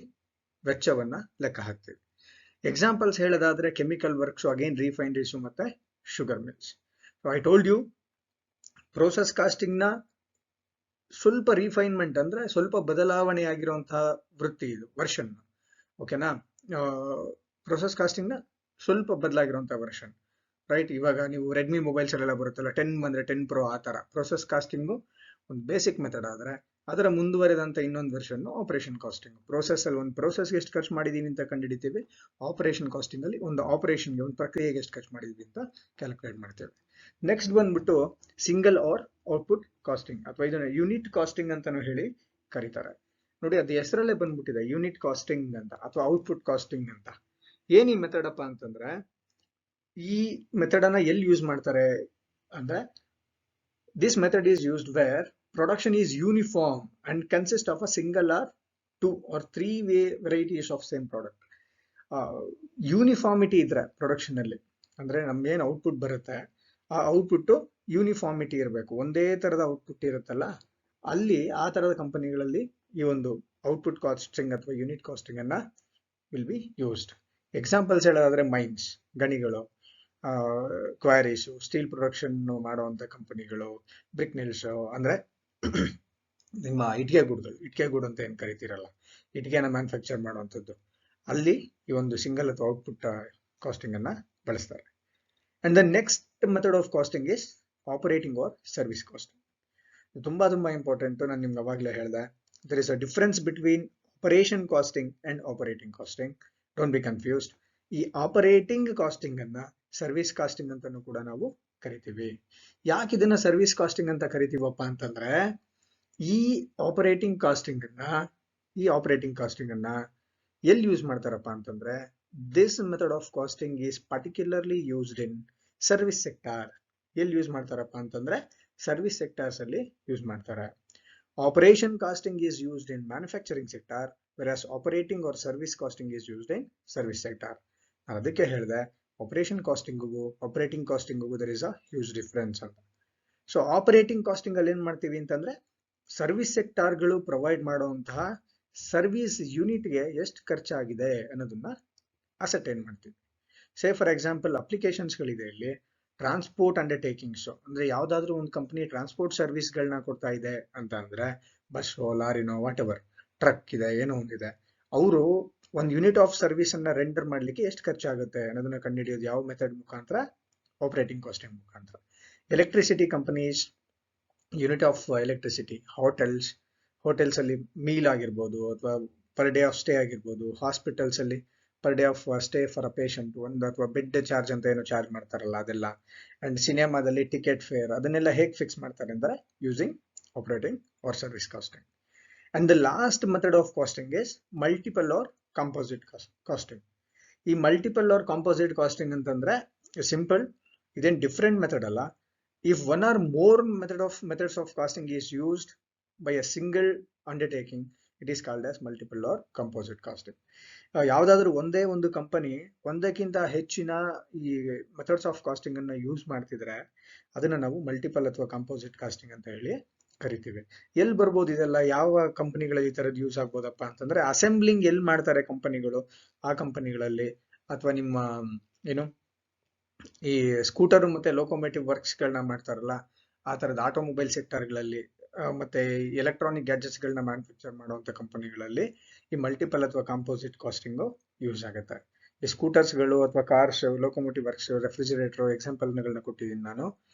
ವೆಚ್ಚವನ್ನ ಲೆಕ್ಕ ಹಾಕ್ತೀವಿ. ಎಕ್ಸಾಂಪಲ್ಸ್ ಹೇಳೋದಾದ್ರೆ ಕೆಮಿಕಲ್ ವರ್ಕ್ಸ್, ಅಗೇನ್ ರಿಫೈನರೀಸ್ ಮತ್ತೆ sugar mills. I told you, process costing ನ ಸ್ವಲ್ಪ ರಿಫೈನ್ಮೆಂಟ್ ಅಂದ್ರೆ ಸ್ವಲ್ಪ ಬದಲಾವಣೆ ಆಗಿರುವಂತಹ ವೃತ್ತಿ ಇದು, ವರ್ಷನ್. ಓಕೆನಾ? ಪ್ರೋಸೆಸ್ ಕಾಸ್ಟಿಂಗ್ ನ ಸ್ವಲ್ಪ ಬದಲಾಗಿರುವಂತಹ ವರ್ಷನ್, ರೈಟ್? ಇವಾಗ ನೀವು ರೆಡ್ಮಿ ಮೊಬೈಲ್ಸ್ ಎಲ್ಲ ಬರುತ್ತಲ್ಲ, 10 ಬಂದ್ರೆ 10 Pro ಆ ತರ ಪ್ರೋಸೆಸ್ ಕಾಸ್ಟಿಂಗು ಒಂದು ಬೇಸಿಕ್ ಮೆಥಡ್ ಆದ್ರೆ, ಅದರ ಮುಂದುವರೆದಂತ ಇನ್ನೊಂದು ವರ್ಷನ್ ಆಪರೇಷನ್ ಕಾಸ್ಟಿಂಗ್. ಪ್ರೋಸೆಸ್ ಅಲ್ಲಿ ಒಂದು ಪ್ರೋಸೆಸ್ಗೆ ಎಷ್ಟು ಖರ್ಚು ಮಾಡಿದೀವಿ ಅಂತ ಕಂಡುಹಿಡಿತೀವಿ. ಆಪರೇಷನ್ ಕಾಸ್ಟಿಂಗ್ ಅಲ್ಲಿ ಒಂದು ಆಪರೇಷನ್ಗೆ, ಒಂದು ಪ್ರಕ್ರಿಯೆಗೆ ಎಷ್ಟು ಖರ್ಚು ಮಾಡಿದೀವಿ ಅಂತ ಕ್ಯಾಲ್ಕುಲೇಟ್ ಮಾಡ್ತೇವೆ. ನೆಕ್ಸ್ಟ್ ಬಂದ್ಬಿಟ್ಟು ಸಿಂಗಲ್ ಆರ್ ಔಟ್ಪುಟ್ ಕಾಸ್ಟಿಂಗ್, ಅಥವಾ ಇದನ್ನ ಯೂನಿಟ್ ಕಾಸ್ಟಿಂಗ್ ಅಂತಾನು ಹೇಳಿ ಕರೀತಾರೆ. ನೋಡಿ, ಅದು ಹೆಸರಲ್ಲೇ ಬಂದ್ಬಿಟ್ಟಿದೆ, ಯೂನಿಟ್ ಕಾಸ್ಟಿಂಗ್ ಅಂತ ಅಥವಾ ಔಟ್ಪುಟ್ ಕಾಸ್ಟಿಂಗ್ ಅಂತ. ಏನ್ ಈ ಮೆಥಡ್ ಅಪ್ಪ ಅಂತಂದ್ರೆ, ಈ ಮೆಥಡ್ ಅನ್ನ ಎಲ್ಲಿ ಯೂಸ್ ಮಾಡ್ತಾರೆ ಅಂದ್ರೆ, this method is used where production is uniform and consists of a single or 2 or 3 varieties of same product. Uniformity ಇದ್ರೆ ಪ್ರೊಡಕ್ಷನ್ ಅಲ್ಲಿ, ಅಂದ್ರೆ ನಮ್ಗೇನು ಔಟ್ಪುಟ್ ಬರುತ್ತೆ ಆ ಔಟ್ಪುಟ್ ಯೂನಿಫಾರ್ಮಿಟಿ ಇರಬೇಕು. ಒಂದೇ ತರದ ಔಟ್ಪುಟ್ ಇರುತ್ತಲ್ಲ, ಅಲ್ಲಿ ಆ ತರದ ಕಂಪನಿಗಳಲ್ಲಿ ಈ ಒಂದು ಔಟ್ಪುಟ್ ಕಾಸ್ಟಿಂಗ್ ಅಥವಾ ಯೂನಿಟ್ ಕಾಸ್ಟಿಂಗ್ ಅನ್ನ ವಿಲ್ ಬಿ ಯೂಸ್ಡ್. ಎಕ್ಸಾಂಪಲ್ಸ್ ಹೇಳೋದಾದ್ರೆ ಮೈನ್ಸ್, ಗಣಿಗಳು, ಕ್ವಾರೀಸು, ಸ್ಟೀಲ್ ಪ್ರೊಡಕ್ಷನ್ ಮಾಡುವಂತ ಕಂಪನಿಗಳು, ಬ್ರಿಕ್ ಮಿಲ್ಸ್ ಅಂದ್ರೆ ನಿಮ್ಮ ಇಟ್ಟಿಗೆ ಗೂಡು ಅಂತ ಏನ್ ಕರಿತೀರಲ್ಲ, ಇಟ್ಟಿಗೆನ ಮ್ಯಾನುಫ್ಯಾಕ್ಚರ್ ಮಾಡುವಂಥದ್ದು, ಅಲ್ಲಿ ಈ ಒಂದು ಸಿಂಗಲ್ ಅಥವಾ ಔಟ್ಪುಟ್ ಕಾಸ್ಟಿಂಗ್ ಅನ್ನ ಬಳಸ್ತಾರೆ. And the next method of costing is operating or service costing. ತುಂಬಾ ಇಂಪಾರ್ಟೆಂಟ್. ನಾನು ನಿಮ್ಗೆ ಅವಾಗಲೇ ಹೇಳಿದೆ, there is a difference between operation costing and operating costing. Don't be confused. ಈ ಆಪರೇಟಿಂಗ್ ಕಾಸ್ಟಿಂಗ್ ಅನ್ನ ಸರ್ವಿಸ್ ಕಾಸ್ಟಿಂಗ್ ಅಂತಾನು ಕೂಡ ನಾವು ಕರಿತೀವಿ. ಯಾಕೆ ಇದನ್ನ ಸರ್ವಿಸ್ ಕಾಸ್ಟಿಂಗ್ ಅಂತ ಕರಿತೀವಪ್ಪ ಅಂತಂದ್ರೆ, ಈ ಆಪರೇಟಿಂಗ್ ಕಾಸ್ಟಿಂಗ್ ಅನ್ನ ಎಲ್ಲಿ ಯೂಸ್ ಮಾಡ್ತಾರಪ್ಪ ಅಂತಂದ್ರೆ, this method of costing is particularly used in service sector. ಎಲ್ಲಿ ಯೂಸ್ ಮಾಡ್ತಾರಪ್ಪ ಅಂತಂದ್ರೆ, ಸರ್ವಿಸ್ ಸೆಕ್ಟಾರ್ಸ್ ಅಲ್ಲಿ ಯೂಸ್ ಮಾಡ್ತಾರೆ. Operation costing is used in manufacturing sector, whereas operating or service costing is used in service sector. ನಾನು ಅದಕ್ಕೆ ಹೇಳಿದೆ, ಆಪರೇಷನ್ ಕಾಸ್ಟಿಂಗಿಗೂ ಆಪರೇಟಿಂಗ್ ಕಾಸ್ಟಿಂಗಿಗೂ there is a huge difference ಅಂತ. ಸೊ ಆಪರೇಟಿಂಗ್ ಕಾಸ್ಟಿಂಗ್ ಅಲ್ಲಿ ಏನ್ ಮಾಡ್ತೀವಿ ಅಂತಂದ್ರೆ, ಸರ್ವಿಸ್ ಸೆಕ್ಟಾರ್ಗಳು ಪ್ರೊವೈಡ್ ಮಾಡುವಂತಹ ಸರ್ವಿಸ್ ಯೂನಿಟ್ಗೆ ಎಷ್ಟು ಖರ್ಚಾಗಿದೆ ಅನ್ನೋದನ್ನ ಅಸರ್ಟೈನ್ ಮಾಡ್ತೀವಿ. ಸೇ ಫಾರ್ ಎಕ್ಸಾಂಪಲ್ ಅಪ್ಲಿಕೇಶನ್ಸ್ ಗಳಿದೆ ಇಲ್ಲಿ, ಟ್ರಾನ್ಸ್ಪೋರ್ಟ್ ಅಂಡರ್ಟೇಕಿಂಗ್ಸ್ ಅಂದ್ರೆ ಯಾವ್ದಾದ್ರು ಒಂದು ಕಂಪನಿ ಟ್ರಾನ್ಸ್ಪೋರ್ಟ್ ಸರ್ವಿಸ್ ಗಳನ್ನ ಕೊಡ್ತಾ ಇದೆ ಅಂತ ಅಂದ್ರೆ, ಬಸ್ಸೋ, ಲಾರಿನೋ, ವಾಟ್ ಎವರ್, ಟ್ರಕ್ ಇದೆ, ಏನೋ ಒಂದಿದೆ, ಅವರು ಒಂದು ಯೂನಿಟ್ ಆಫ್ ಸರ್ವಿಸ್ ಅನ್ನ ರೆಂಡರ್ ಮಾಡ್ಲಿಕ್ಕೆ ಎಷ್ಟು ಖರ್ಚಾಗುತ್ತೆ ಅನ್ನೋದನ್ನ ಕಂಡುಹಿಡಿಯೋದು ಯಾವ ಮೆಥಡ್ ಮುಖಾಂತರ? ಆಪರೇಟಿಂಗ್ ಕಾಸ್ಟಿಂಗ್ ಮುಖಾಂತರ. Electricity companies, unit of electricity, hotels ಅಲ್ಲಿ ಮೀಲ್ ಆಗಿರ್ಬೋದು, ಅಥವಾ ಪರ್ ಡೇ ಆಫ್ ಸ್ಟೇ ಆಗಿರ್ಬೋದು, ಹಾಸ್ಪಿಟಲ್ಸ್ ಅಲ್ಲಿ per day of stay for a patient, ಒಂದು ಅಥವಾ ಬೆಡ್ ಚಾರ್ಜ್ ಅಂತ ಏನೋ ಚಾರ್ಜ್ ಮಾಡ್ತಾರಲ್ಲ ಅದೆಲ್ಲ. ಅಂಡ್ ಸಿನಿಮಾದಲ್ಲಿ ಟಿಕೆಟ್ ಫೇರ್, ಅದನ್ನೆಲ್ಲ ಹೇಗೆ ಫಿಕ್ಸ್ ಮಾಡ್ತಾರೆ ಅಂದ್ರೆ using operating or service costing. And the last method of costing is multiple or composite costing. ಈ ಮಲ್ಟಿಪಲ್ ಆರ್ ಕಾಂಪೋಸಿಟ್ ಕಾಸ್ಟಿಂಗ್ ಅಂತಂದ್ರೆ ಸಿಂಪಲ್, ಇದೇನ್ ಡಿಫ್ರೆಂಟ್ ಮೆಥಡ್ ಅಲ್ಲ. If one or more methods of costing is used by a single undertaking, it is called as multiple or composite costing. ಯಾವುದಾದ್ರೂ ಒಂದೇ ಒಂದು ಕಂಪನಿ ಒಂದಕ್ಕಿಂತ ಹೆಚ್ಚಿನ ಈ ಮೆಥಡ್ಸ್ ಆಫ್ ಕಾಸ್ಟಿಂಗ್ ಅನ್ನ ಯೂಸ್ ಮಾಡ್ತಿದ್ರೆ ಅದನ್ನ ನಾವು ಮಲ್ಟಿಪಲ್ ಅಥವಾ ಕಂಪೋಸಿಟ್ ಕಾಸ್ಟಿಂಗ್ ಅಂತ ಹೇಳಿ ಕರಿತೀವಿ. ಎಲ್ಲಿ ಬರ್ಬೋದು ಇದೆಲ್ಲ, ಯಾವ ಕಂಪನಿಗಳಲ್ಲಿ ಈ ತರದ್ ಯೂಸ್ ಆಗ್ಬೋದಪ್ಪ ಅಂತಂದ್ರೆ, ಅಸೆಂಬ್ಲಿಂಗ್ ಎಲ್ಲಿ ಮಾಡ್ತಾರೆ ಕಂಪನಿಗಳು ಆ ಕಂಪನಿಗಳಲ್ಲಿ, ಅಥವಾ ನಿಮ್ಮ ಏನು ಈ ಸ್ಕೂಟರ್ ಮತ್ತೆ ಲೋಕೋಮೋಟಿವ್ ವರ್ಕ್ಸ್ ಗಳನ್ನ ಮಾಡ್ತಾರಲ್ಲ ಆ ತರದ ಆಟೋಮೊಬೈಲ್ ಸೆಕ್ಟರ್ಗಳಲ್ಲಿ, ಮತ್ತೆ ಎಲೆಕ್ಟ್ರಾನಿಕ್ ಗ್ಯಾಜೆಟ್ಸ್ ಗಳನ್ನ ಮ್ಯಾನುಫ್ಯಾಕ್ಚರ್ ಮಾಡುವಂತ ಕಂಪನಿಗಳಲ್ಲಿ ಈ ಮಲ್ಟಿಪಲ್ ಅಥವಾ ಕಾಂಪೋಸಿಟ್ ಕಾಸ್ಟಿಂಗ್ ಯೂಸ್ ಆಗುತ್ತೆ. ಈ ಸ್ಕೂಟರ್ಸ್ ಗಳು ಅಥವಾ cars, locomotive works, refrigerator example ಗಳನ್ನ ಕೊಟ್ಟಿದ್ದೀನಿ ನಾನು.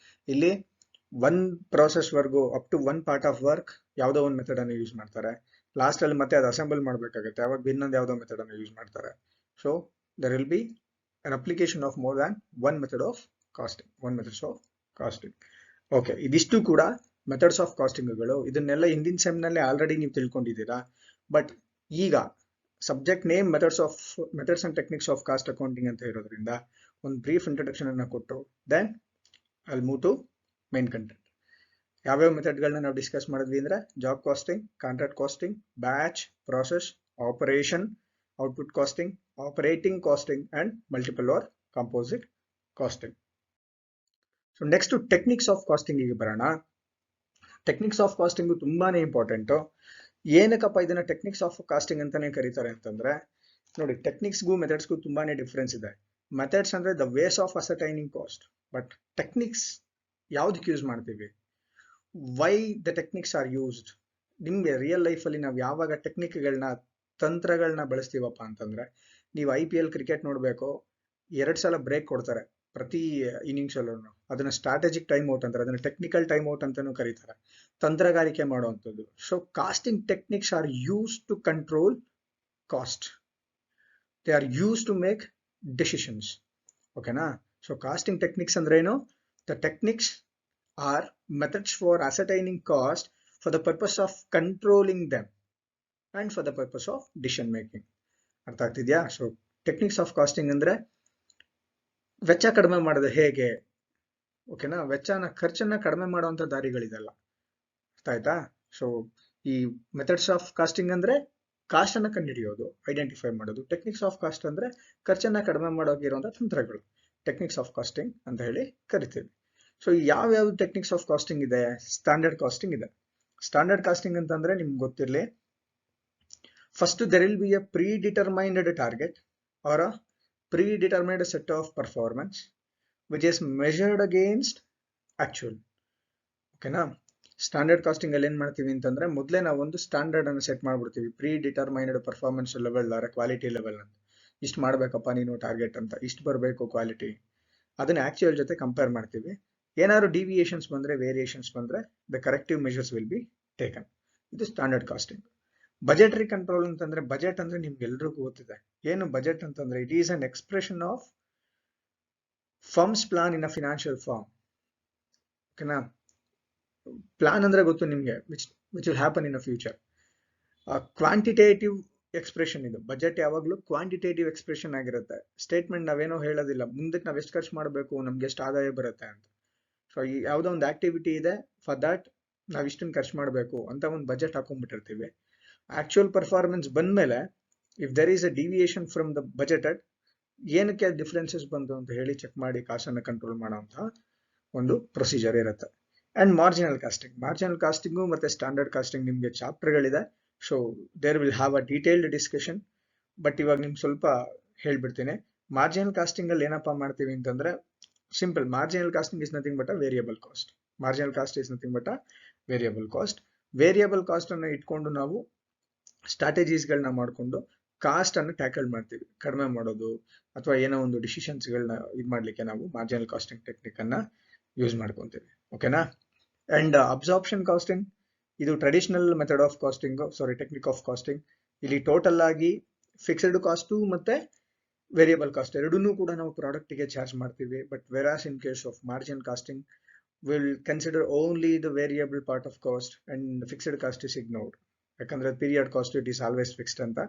ಇಲ್ಲಿ one process work up to one part of work ಯಾವುದೋ ಒಂದು ಮೆಥಡ್ ಅನ್ನು ಯೂಸ್ ಮಾಡ್ತಾರೆ. ಲಾಸ್ಟ್ ಅಲ್ಲಿ ಮತ್ತೆ ಅದು ಅಸೆಂಬಲ್ ಮಾಡ್ಬೇಕಾಗುತ್ತೆ, ಅವಾಗ ಇನ್ನೊಂದು ಯಾವುದೋ ಮೆಥಡ್ ಅನ್ನು ಯೂಸ್ ಮಾಡ್ತಾರೆ. So there will be an application of more than one method of costing. Okay, ಇದಿಷ್ಟು ಕೂಡ ಮೆಥಡ್ಸ್ ಆಫ್ ಕಾಸ್ಟಿಂಗ್ಗಳು. ಇದನ್ನೆಲ್ಲ ಹಿಂದಿನ ಸೆಮ್ನಲ್ಲಿ ಆಲ್ರೆಡಿ ನೀವು ತಿಳ್ಕೊಂಡಿದ್ದೀರಾ. ಬಟ್ ಈಗ subject name methods and techniques of cost accounting ಅಂತ ಇರೋದ್ರಿಂದ ಒಂದು ಬ್ರೀಫ್ ಇಂಟ್ರೊಡಕ್ಷನ್ ಅನ್ನ ಕೊಟ್ಟು then I move to main content. ಯಾವ್ಯಾವ ಮೆಥಡ್ಗಳನ್ನ ನಾವು ಡಿಸ್ಕಸ್ ಮಾಡಿದ್ವಿ ಅಂದ್ರೆ, job costing, contract costing, batch, process, operation, output costing, operating costing and multiple or composite costing. So next techniques of costing ಗೆ ಬರೋಣ. ಟೆಕ್ನಿಕ್ಸ್ ಆಫ್ ಕಾಸ್ಟಿಂಗ್ ತುಂಬಾನೇ ಇಂಪಾರ್ಟೆಂಟ್. ಏನಕ್ಕಪ್ಪ ಇದನ್ನ ಟೆಕ್ನಿಕ್ಸ್ ಆಫ್ ಕಾಸ್ಟಿಂಗ್ ಅಂತಾನೆ ಕರೀತಾರೆ ಅಂತಂದ್ರೆ, ನೋಡಿ, ಟೆಕ್ನಿಕ್ಸ್ಗೂ ಮೆಥಡ್ಸ್ಗೂ ತುಂಬಾನೇ ಡಿಫ್ರೆನ್ಸ್ ಇದೆ. ಮೆಥಡ್ಸ್ ಅಂದ್ರೆ the ways of ascertaining cost, but techniques ಯಾವ್ದಕ್ಕೆ ಯೂಸ್ ಮಾಡ್ತೀವಿ, why the techniques are used. ನಿಮ್ಗೆ ರಿಯಲ್ ಲೈಫ್ ಅಲ್ಲಿ ನಾವು ಯಾವಾಗ ಟೆಕ್ನಿಕ್ಗಳನ್ನ, ತಂತ್ರಗಳನ್ನ ಬಳಸ್ತೀವಪ್ಪ ಅಂತಂದ್ರೆ, ನೀವು IPL ಕ್ರಿಕೆಟ್ ನೋಡ್ಬೇಕು, 2 ಸಲ ಬ್ರೇಕ್ ಕೊಡ್ತಾರೆ ಪ್ರತಿ ಇನ್ನಿಂಗ್ಸ್ ಅಲ್ಲೂ. ಅದನ್ನ ಸ್ಟ್ರಾಟಜಿಕ್ ಟೈಮ್ ಔಟ್ ಅಂತಾರೆ, ಅದನ್ನ ಟೆಕ್ನಿಕಲ್ ಟೈಮ್ ಔಟ್ ಅಂತಾನೂ ಕರೀತಾರೆ, ತಂತ್ರಗಾರಿಕೆ ಮಾಡುವಂಥದ್ದು. So costing techniques are use to control cost, they are use to make decisions. ಓಕೆನಾ? ಸೊ ಕಾಸ್ಟಿಂಗ್ ಟೆಕ್ನಿಕ್ಸ್ ಅಂದ್ರೆ ಏನು? The techniques are methods for ascertaining cost for the purpose of controlling them and for the purpose of decision making. ಅರ್ಥ ಆಗ್ತಿದ್ಯಾ? ಸೊ ಟೆಕ್ನಿಕ್ಸ್ ಆಫ್ ಕಾಸ್ಟಿಂಗ್ ಅಂದ್ರೆ ವೆಚ್ಚ ಕಡಿಮೆ ಮಾಡೋದು ಹೇಗೆ, ಓಕೆನಾ, ಖರ್ಚನ್ನ ಕಡಿಮೆ ಮಾಡುವಂತ ದಾರಿಗಳಿದೆಲ್ಲ. ಅರ್ಥ ಆಯ್ತಾ? ಸೊ ಈ ಮೆಥಡ್ಸ್ ಆಫ್ ಕಾಸ್ಟಿಂಗ್ ಅಂದ್ರೆ ಕಾಸ್ಟ್ ಅನ್ನ ಕಂಡುಹಿಡಿಯೋದು, ಐಡೆಂಟಿಫೈ ಮಾಡೋದು. ಟೆಕ್ನಿಕ್ಸ್ ಆಫ್ ಕಾಸ್ಟ್ ಅಂದ್ರೆ ಖರ್ಚನ್ನ ಕಡಿಮೆ ಮಾಡೋಗಿರುವಂತ ತಂತ್ರಗಳು, ಟೆಕ್ನಿಕ್ಸ್ ಆಫ್ ಕಾಸ್ಟಿಂಗ್ ಅಂತ ಹೇಳಿ ಕರಿತೀವಿ. ಸೊ ಯಾವ್ಯಾವ ಟೆಕ್ನಿಕ್ಸ್ ಆಫ್ ಕಾಸ್ಟಿಂಗ್ ಇದೆ? ಸ್ಟ್ಯಾಂಡರ್ಡ್ ಕಾಸ್ಟಿಂಗ್ ಇದೆ. ಸ್ಟ್ಯಾಂಡರ್ಡ್ ಕಾಸ್ಟಿಂಗ್ ಅಂತಂದ್ರೆ ನಿಮ್ಗೆ ಗೊತ್ತಿರಲಿ, first there will be a predetermined target or a predetermined set of performance which is measured against actual. ಓಕೆನಾ? ಸ್ಟ್ಯಾಂಡರ್ಡ್ ಕಾಸ್ಟಿಂಗ್ ಅಲ್ಲಿ ಏನ್ ಮಾಡ್ತೀವಿ ಅಂತಂದ್ರೆ, ಮೊದಲೇ ನಾವು ಒಂದು ಸ್ಟ್ಯಾಂಡರ್ಡ್ ಅನ್ನು ಸೆಟ್ ಮಾಡ್ಬಿಡ್ತೀವಿ, predetermined performance level or quality level ಅಂತ. ಇಷ್ಟು ಮಾಡ್ಬೇಕಪ್ಪ ನೀನು ಟಾರ್ಗೆಟ್ ಅಂತ, ಇಷ್ಟು ಬರಬೇಕು ಕ್ವಾಲಿಟಿ. ಅದನ್ನ ಆಕ್ಚುಯಲ್ ಜೊತೆ ಕಂಪೇರ್ ಮಾಡ್ತೀವಿ. ಏನಾದ್ರು ಡಿವಿಯೇಷನ್ಸ್ ಬಂದ್ರೆ, ವೇರಿಯೇಷನ್ಸ್ ಬಂದ್ರೆ, the corrective measures will be taken. ಇದು ಸ್ಟ್ಯಾಂಡರ್ಡ್ ಕಾಸ್ಟಿಂಗ್. ಬಜೆಟರಿ ಕಂಟ್ರೋಲ್ ಅಂತಂದ್ರೆ, ಬಜೆಟ್ ಅಂದ್ರೆ ನಿಮ್ಗೆ ಎಲ್ರಿಗೂ ಗೊತ್ತಿದೆ. ಏನು ಬಜೆಟ್ ಅಂತಂದ್ರೆ, it is an expression of firms plan in a financial form. ಓಕೆನಾ? ಪ್ಲಾನ್ ಅಂದ್ರೆ ಗೊತ್ತು ನಿಮ್ಗೆ, which will happen in a future. Quantitative expression ಇದು. ಬಜೆಟ್ ಯಾವಾಗ್ಲೂ ಕ್ವಾಂಟಿಟೇಟಿವ್ ಎಕ್ಸ್ಪ್ರೆಷನ್ ಆಗಿರುತ್ತೆ. ಸ್ಟೇಟ್ಮೆಂಟ್ ನಾವೇನೋ ಹೇಳೋದಿಲ್ಲ, ಮುಂದಕ್ಕೆ ನಾವ್ ಎಷ್ಟು ಖರ್ಚು ಮಾಡಬೇಕು, ನಮ್ಗೆ ಎಷ್ಟು ಆದಾಯ ಬರುತ್ತೆ ಅಂತ. ಸೊ ಯಾವುದೋ ಒಂದು ಆಕ್ಟಿವಿಟಿ ಇದೆ, ಫಾರ್ ದಟ್ ನಾವ್ ಇಷ್ಟನ್ನು ಖರ್ಚು ಮಾಡಬೇಕು ಅಂತ ಒಂದು ಬಜೆಟ್ ಹಾಕೊಂಡ್ಬಿಟ್ಟಿರ್ತೀವಿ. ಆಕ್ಚುಯಲ್ ಪರ್ಫಾರ್ಮೆನ್ಸ್ ಬಂದ್ಮೇಲೆ if there is a deviation from the budgeted, ಏನಕ್ಕೆ ಡಿಫ್ರೆನ್ಸಸ್ ಬಂತು ಅಂತ ಹೇಳಿ ಚೆಕ್ ಮಾಡಿ ಕಾಸನ್ನ ಕಂಟ್ರೋಲ್ ಮಾಡುವಂತಹ ಒಂದು ಪ್ರೊಸೀಜರ್ ಇರುತ್ತೆ. ಅಂಡ್ ಮಾರ್ಜಿನಲ್ ಕಾಸ್ಟಿಂಗು ಮತ್ತೆ ಸ್ಟ್ಯಾಂಡರ್ಡ್ ಕಾಸ್ಟಿಂಗ್ ನಿಮ್ಗೆ ಚಾಪ್ಟರ್ಗಳಿದೆ. So there will have a detailed discussion. But ಇವಾಗ ನಿಮ್ಗೆ ಸ್ವಲ್ಪ ಹೇಳ್ಬಿಡ್ತೀನಿ. ಮಾರ್ಜಿನಲ್ ಕಾಸ್ಟಿಂಗ್ ಅಲ್ಲಿ ಏನಪ್ಪಾ ಮಾಡ್ತೀವಿ ಅಂತಂದ್ರೆ, simple, marginal casting is nothing but a variable cost. Marginal cost is nothing but a variable cost. Variable cost ಅನ್ನ ಇಟ್ಕೊಂಡು ನಾವು ಸ್ಟ್ರಾಟಜೀಸ್ಗಳನ್ನ ಮಾಡಿಕೊಂಡು ಕಾಸ್ಟ್ ಅನ್ನು ಟ್ಯಾಕಲ್ ಮಾಡ್ತೀವಿ, ಕಡಿಮೆ ಮಾಡೋದು ಅಥವಾ ಏನೋ ಒಂದು ಡಿಸಿಷನ್ಸ್ಗಳನ್ನ ಇದು ಮಾಡ್ಲಿಕ್ಕೆ ನಾವು ಮಾರ್ಜಿನಲ್ ಕಾಸ್ಟಿಂಗ್ ಟೆಕ್ನಿಕ್ ಅನ್ನ ಯೂಸ್ ಮಾಡ್ಕೊಂತೀವಿ. ಓಕೆನಾ? ಅಂಡ್ ಅಬ್ಸಾರ್ಪ್ಷನ್ ಕಾಸ್ಟಿಂಗ್, ಇದು traditional method of costing, technique of costing. ಇಲ್ಲಿ ಟೋಟಲ್ ಆಗಿ ಫಿಕ್ಸ್ಡ್ ಕಾಸ್ಟ್ ಮತ್ತೆ ವೇರಿಯಬಲ್ ಕಾಸ್ಟ್ ಎರಡನ್ನೂ ಕೂಡ ನಾವು ಪ್ರಾಡಕ್ಟ್ ಗೆ ಚಾರ್ಜ್ ಮಾಡ್ತೀವಿ. But whereas in case of marginal costing will consider only the variable part of cost and fixed cost is ignored. ಯಾಕಂದ್ರೆ period cost it is always fixed ಅಂತ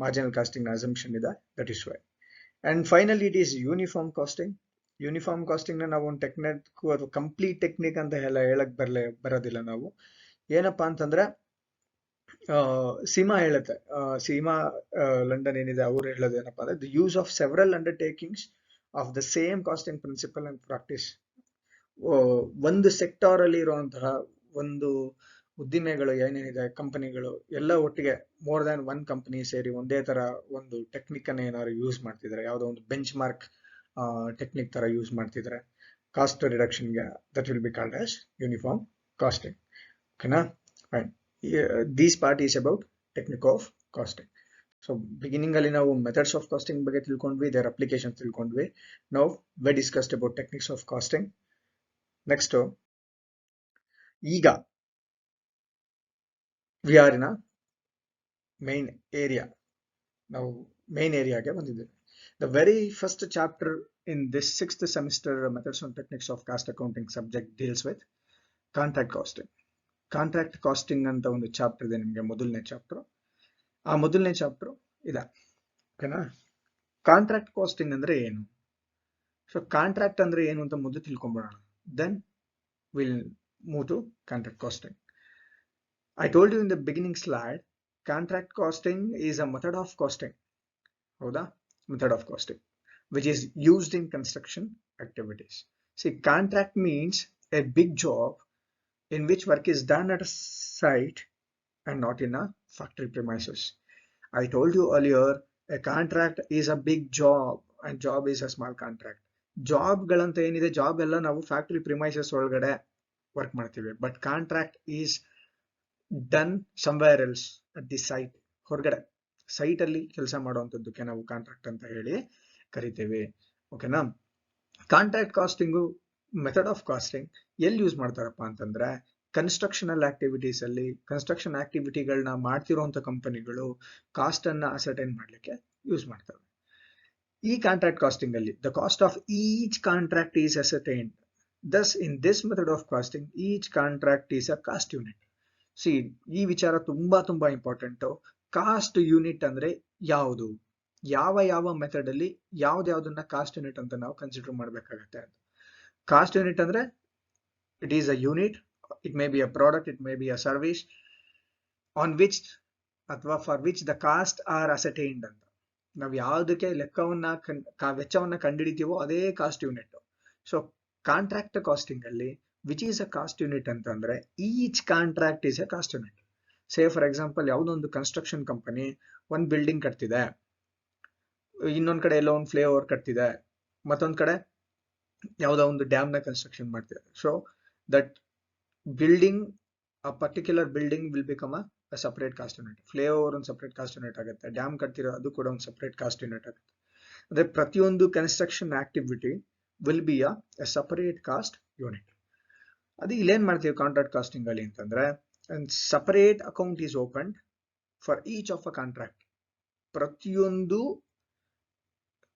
ಮಾರ್ಜಿನಲ್ ಕಾಸ್ಟಿಂಗ್ ನ ಅಸಂಪ್ಷನ್ ಇದೆ, that is why. And finally it is uniform costing. Uniform costing ನ ನಾವು ಒಂದು ಟೆಕ್ನಿಕ್ ಅದು ಕಂಪ್ಲೀಟ್ ಟೆಕ್ನಿಕ್ ಅಂತ ಹೇಳಕ್ ಬರೋದಿಲ್ಲ ನಾವು. ಏನಪ್ಪಾ ಅಂತಂದ್ರೆ ಸೀಮಾ ಹೇಳುತ್ತೆ, ಸೀಮಾ ಲಂಡನ್ ಏನಿದೆ ಅವ್ರು ಹೇಳೋದು ಏನಪ್ಪಾ ಅಂದ್ರೆ the use of several undertakings of the same costing principle and practice. ಒಂದು ಸೆಕ್ಟಾರ್ ಅಲ್ಲಿ ಇರುವಂತಹ ಒಂದು ಉದ್ದಿಮೆಗಳು ಏನೇನಿದೆ, ಕಂಪನಿಗಳು ಎಲ್ಲ ಒಟ್ಟಿಗೆ ಮೋರ್ ದ್ಯಾನ್ ಒನ್ ಕಂಪನಿ ಸೇರಿ ಒಂದೇ ತರ ಒಂದು ಟೆಕ್ನಿಕ್ ಅನ್ನ ಏನಾದ್ರು ಯೂಸ್ ಮಾಡ್ತಿದ್ರೆ, ಯಾವುದೋ ಒಂದು ಬೆಂಚ್ ಮಾರ್ಕ್ ಟೆಕ್ನಿಕ್ ತರ ಯೂಸ್ ಮಾಡ್ತಿದ್ರೆ ಕಾಸ್ಟ್ ರಿಡಕ್ಷನ್ಗೆ, that will be called as uniform costing. ಓಕೆನಾ? Fine. This part is about technique of costing. So beginning ಅಲ್ಲಿ ನಾವು ಮೆಥಡ್ಸ್ ಆಫ್ ಕಾಸ್ಟಿಂಗ್ ಬಗ್ಗೆ ತಿಳ್ಕೊಂಡ್ವಿ, their applications ತಿಳ್ಕೊಂಡ್ವಿ. Now we discussed about techniques of costing. Next, ಈಗ we are in a main area. ನಾವು main ಏರಿಯಾಗೆ ಬಂದಿದ್ದೇವೆ. The very first chapter in this 6th semester methods and techniques of cost accounting subject deals with contract costing. Contract costing ಅಂತ ಒಂದು ಚಾಪ್ಟರ್ ಇದೆ ನಿಮಗೆ, ಮೊದಲನೇ ಚಾಪ್ಟರ್. ಆ ಮೊದಲನೇ ಚಾಪ್ಟರ್ ಇದೆ. ಓಕೆನಾ? ಕಾಂಟ್ರಾಕ್ಟ್ ಕಾಸ್ಟಿಂಗ್ ಅಂದ್ರೆ ಏನು? ಸೊ ಕಾಂಟ್ರಾಕ್ಟ್ ಅಂದ್ರೆ ಏನು ಅಂತ ಮೊದಲು ತಿಳ್ಕೊಂಡ್ಬಿಡೋಣ, then will move to contract costing. I told you in the beginning slide, contract costing is a method of costing. ಹೌದಾ? Method of costing which is used in construction activities. See, contract means a big job in which work is done at a site and not in a factory premises. I told you earlier, a contract is a big job and job is a small contract. Job ಗಳಂತ ಏನಿದೆ, ಜಾಬ್ ಎಲ್ಲ ನಾವು ಫ್ಯಾಕ್ಟರಿ ಪ್ರಿಮೈಸಸ್ ಒಳಗಡೆ ವರ್ಕ್ ಮಾಡ್ತೀವಿ. But contract is done somewhere else at the site, ಹೊರಗಡೆ ಸೈಟ್ ಅಲ್ಲಿ ಕೆಲಸ ಮಾಡುವಂತದ್ದಕ್ಕೆ ನಾವು ಕಾಂಟ್ರಾಕ್ಟ್ ಅಂತ ಹೇಳಿ ಕರಿತೇವೆ. ಓಕೆನಾ? Contract costing method of costing ಎಲ್ಲಿ ಯೂಸ್ ಮಾಡ್ತಾರಪ್ಪ ಅಂತಂದ್ರೆ, ಕನ್ಸ್ಟ್ರಕ್ಷನಲ್ ಆಕ್ಟಿವಿಟೀಸ್ ಅಲ್ಲಿ, ಕನ್ಸ್ಟ್ರಕ್ಷನ್ ಆಕ್ಟಿವಿಟಿಗಳನ್ನ ಮಾಡ್ತಿರುವಂತ ಕಂಪನಿಗಳು ಕಾಸ್ಟ್ ಅನ್ನ ಅಸರ್ಟೈನ್ ಮಾಡ್ಲಿಕ್ಕೆ ಯೂಸ್ ಮಾಡ್ತವೆ. ಈ ಕಾಂಟ್ರಾಕ್ಟ್ ಕಾಸ್ಟಿಂಗ್ ಅಲ್ಲಿ the cost of each contract is ascertained. Thus in this method of costing each contract is a cost unit. See, ಈ ವಿಚಾರ ತುಂಬಾ ಇಂಪಾರ್ಟೆಂಟ್. ಕಾಸ್ಟ್ ಯೂನಿಟ್ ಅಂದ್ರೆ ಯಾವುದು, ಯಾವ ಮೆಥಡ್ ಅಲ್ಲಿ ಯಾವ್ದನ್ನ ಕಾಸ್ಟ್ ಯೂನಿಟ್ ಅಂತ ನಾವು ಕನ್ಸಿಡರ್ ಮಾಡ್ಬೇಕಾಗತ್ತೆ ಅಂತ. ಕಾಸ್ಟ್ ಯೂನಿಟ್ ಅಂದ್ರೆ it is a unit, it may be a product, it may be a service on which ಅಥವಾ for which the cost are ascertained ಅಂತ. ನಾವು ಯಾವುದಕ್ಕೆ ವೆಚ್ಚವನ್ನ ಕಂಡುಹಿಡಿತೀವೋ ಅದೇ cost unit. So contract costing ಅಲ್ಲಿ which is a cost unit ಅಂತಂದ್ರೆ each contract is a cost unit. Say for example, ಯಾವುದೋ ಒಂದು ಕನ್ಸ್ಟ್ರಕ್ಷನ್ ಕಂಪನಿ ಒಂದು ಬಿಲ್ಡಿಂಗ್ ಕಟ್ತಿದೆ, ಇನ್ನೊಂದ್ ಕಡೆ ಎಲ್ಲೋ ಒಂದು ಫ್ಲೈ ಓವರ್ ಕಟ್ತಿದೆ, ಮತ್ತೊಂದ್ ಕಡೆ ಯಾವುದೋ ಒಂದು ಡ್ಯಾಮ್ ನ ಕನ್ಸ್ಟ್ರಕ್ಷನ್ ಮಾಡ್ತಿದೆ. So that building, a particular building will become a separate cost unit. Flyover ಒಂದು ಸಪರೇಟ್ ಕಾಸ್ಟ್ ಯೂನಿಟ್ ಆಗುತ್ತೆ, ಡ್ಯಾಮ್ ಕಟ್ತಿರೋ ಅದು ಕೂಡ ಒಂದು ಸಪರೇಟ್ ಕಾಸ್ಟ್ ಯೂನಿಟ್ ಆಗುತ್ತೆ. ಅಂದ್ರೆ ಪ್ರತಿಯೊಂದು construction activity will be a separate cost unit. ಅದು ಇಲ್ಲೇನ್ ಮಾಡ್ತೀವಿ ಕಾಂಟ್ರಾಕ್ಟ್ ಕಾಸ್ಟಿಂಗ್ ಅಲ್ಲಿ ಅಂತಂದ್ರೆ, separate account is open for each of a contract. ಪ್ರತಿಯೊಂದು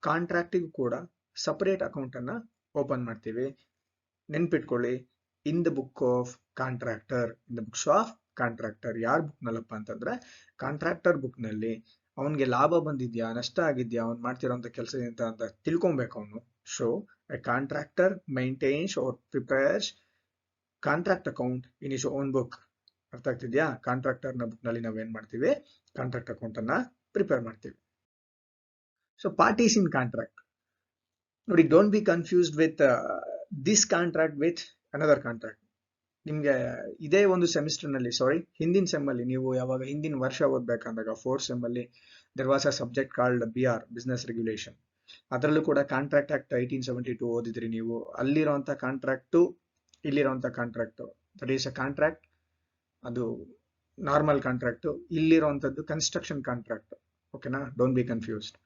ಕಾಂಟ್ರಾಕ್ಟಿಗೂ ಕೂಡ ಸಪರೇಟ್ ಅಕೌಂಟ್ ಅನ್ನ ಓಪನ್ ಮಾಡ್ತೀವಿ. ನೆನ್ಪಿಟ್ಕೊಳ್ಳಿ, in the book of contractor, in the books of contractor. ಯಾರ ಬುಕ್ ನಲ್ಲಪ್ಪ ಅಂತಂದ್ರೆ ಕಾಂಟ್ರಾಕ್ಟರ್ ಬುಕ್ ನಲ್ಲಿ ಅವನ್ಗೆ ಲಾಭ ಬಂದಿದ್ಯಾ, ನಷ್ಟ ಆಗಿದ್ಯಾ, ಅವ್ನು ಮಾಡ್ತಿರೋಂಥ ಕೆಲಸದಿಂದ ಅಂತ ತಿಳ್ಕೊಬೇಕು ಅವನು. So a contractor maintains or prepares contract account in his own book. ಅರ್ಥ ಆಗ್ತಿದ್ಯಾ? ಕಾಂಟ್ರಾಕ್ಟರ್ ನ ಬುಕ್ ನಲ್ಲಿ ನಾವೇನ್ ಮಾಡ್ತೀವಿ, ಕಾಂಟ್ರಾಕ್ಟ್ ಅಕೌಂಟ್ ಅನ್ನ ಪ್ರಿಪೇರ್ ಮಾಡ್ತೀವಿ. ಸೊ ಪಾರ್ಟೀಸ್ ಇನ್ ಕಾಂಟ್ರಾಕ್ಟ್ ನೋಡಿ, don't be confused with this contract with another contract. ನಿಮ್ಗೆ ಇದೇ ಒಂದು ಸೆಮಿಸ್ಟರ್ ನಲ್ಲಿ, ಸಾರಿ ಹಿಂದಿನ ಸೆಮ್ ಅಲ್ಲಿ, ನೀವು ಯಾವಾಗ ಹಿಂದಿನ ವರ್ಷ ಓದ್ಬೇಕಂದಾಗ 4th ಸೆಮ್ ಅಲ್ಲಿ there was a subject called BR, business regulation. ಅದರಲ್ಲೂ ಕೂಡ ಕಾಂಟ್ರಾಕ್ಟ್ ಆಕ್ಟ್ 1872 ಓದಿದ್ರಿ ನೀವು. ಅಲ್ಲಿರುವಂತ ಕಾಂಟ್ರಾಕ್ಟ್, ಇಲ್ಲಿರುವಂತ contract, that is a contract, ಅದು ನಾರ್ಮಲ್ ಕಾಂಟ್ರಾಕ್ಟ್. ಇಲ್ಲಿರುವಂತದ್ದು ಕನ್ಸ್ಟ್ರಕ್ಷನ್ ಕಾಂಟ್ರಾಕ್ಟ್. ಓಕೆನಾ? Don't be confused.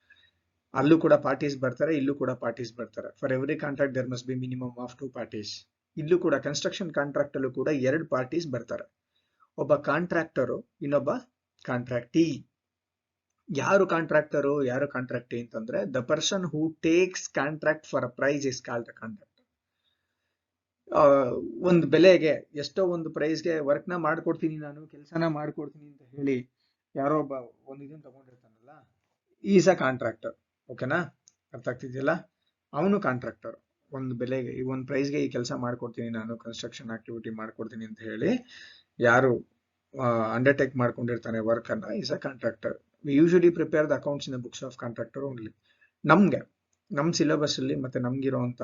ಅಲ್ಲೂ ಕೂಡ ಪಾರ್ಟೀಸ್ ಬರ್ತಾರೆ, ಇಲ್ಲೂ ಕೂಡ ಪಾರ್ಟೀಸ್ ಬರ್ತಾರೆ. For every contract there must be minimum of 2 parties. ಇಲ್ಲೂ ಕೂಡ ಕನ್ಸ್ಟ್ರಕ್ಷನ್ ಕಾಂಟ್ರಾಕ್ಟ್ ಅಲ್ಲೂ ಕೂಡ 2 ಪಾರ್ಟೀಸ್ ಬರ್ತಾರೆ, ಒಬ್ಬ ಕಾಂಟ್ರಾಕ್ಟರು, ಇನ್ನೊಬ್ಬ ಕಾಂಟ್ರಾಕ್ಟಿ. ಯಾರು ಕಾಂಟ್ರಾಕ್ಟರು, ಯಾರು ಕಾಂಟ್ರಾಕ್ಟಿ ಅಂತಂದ್ರೆ the person who takes contract for a price is called contract. ಒಂದು ಬೆಲೆಗೆ, ಎಷ್ಟೋ ಒಂದು ಪ್ರೈಸ್ಗೆ ವರ್ಕ್ ನ ಮಾಡ್ಕೊಡ್ತೀನಿ, ನಾನು ಕೆಲಸನ ಮಾಡ್ಕೊಡ್ತೀನಿ ಅಂತ ಹೇಳಿ ಯಾರೋ ಒಬ್ಬ ಒಂದು ಇದನ್ನ ತಗೊಂಡಿರ್ತಾನಲ್ಲ, ಈಸ್ ಅ ಕಾಂಟ್ರಾಕ್ಟರ್. ಓಕೆನಾ? ಅರ್ಥ ಆಗ್ತಿದೆಯಲ್ಲ? ಅವನು ಕಾಂಟ್ರಾಕ್ಟರ್. ಒಂದು ಬೆಲೆಗೆ ಈ ಒಂದು ಪ್ರೈಸ್ಗೆ ಈ ಕೆಲಸ ಮಾಡ್ಕೊಡ್ತೀನಿ ನಾನು, ಕನ್ಸ್ಟ್ರಕ್ಷನ್ ಆಕ್ಟಿವಿಟಿ ಮಾಡ್ಕೊಡ್ತೀನಿ ಅಂತ ಹೇಳಿ ಯಾರು ಅಂಡರ್ಟೇಕ್ ಮಾಡ್ಕೊಂಡಿರ್ತಾನೆ ವರ್ಕ್ ಅನ್ನ is a contractor. V usually prepare the accounts in the books of contractor only. ನಮ್ಗೆ ನಮ್ಮ ಸಿಲೆಬಸ್ ಅಲ್ಲಿ ಮತ್ತೆ ನಮ್ಗಿರುವಂತ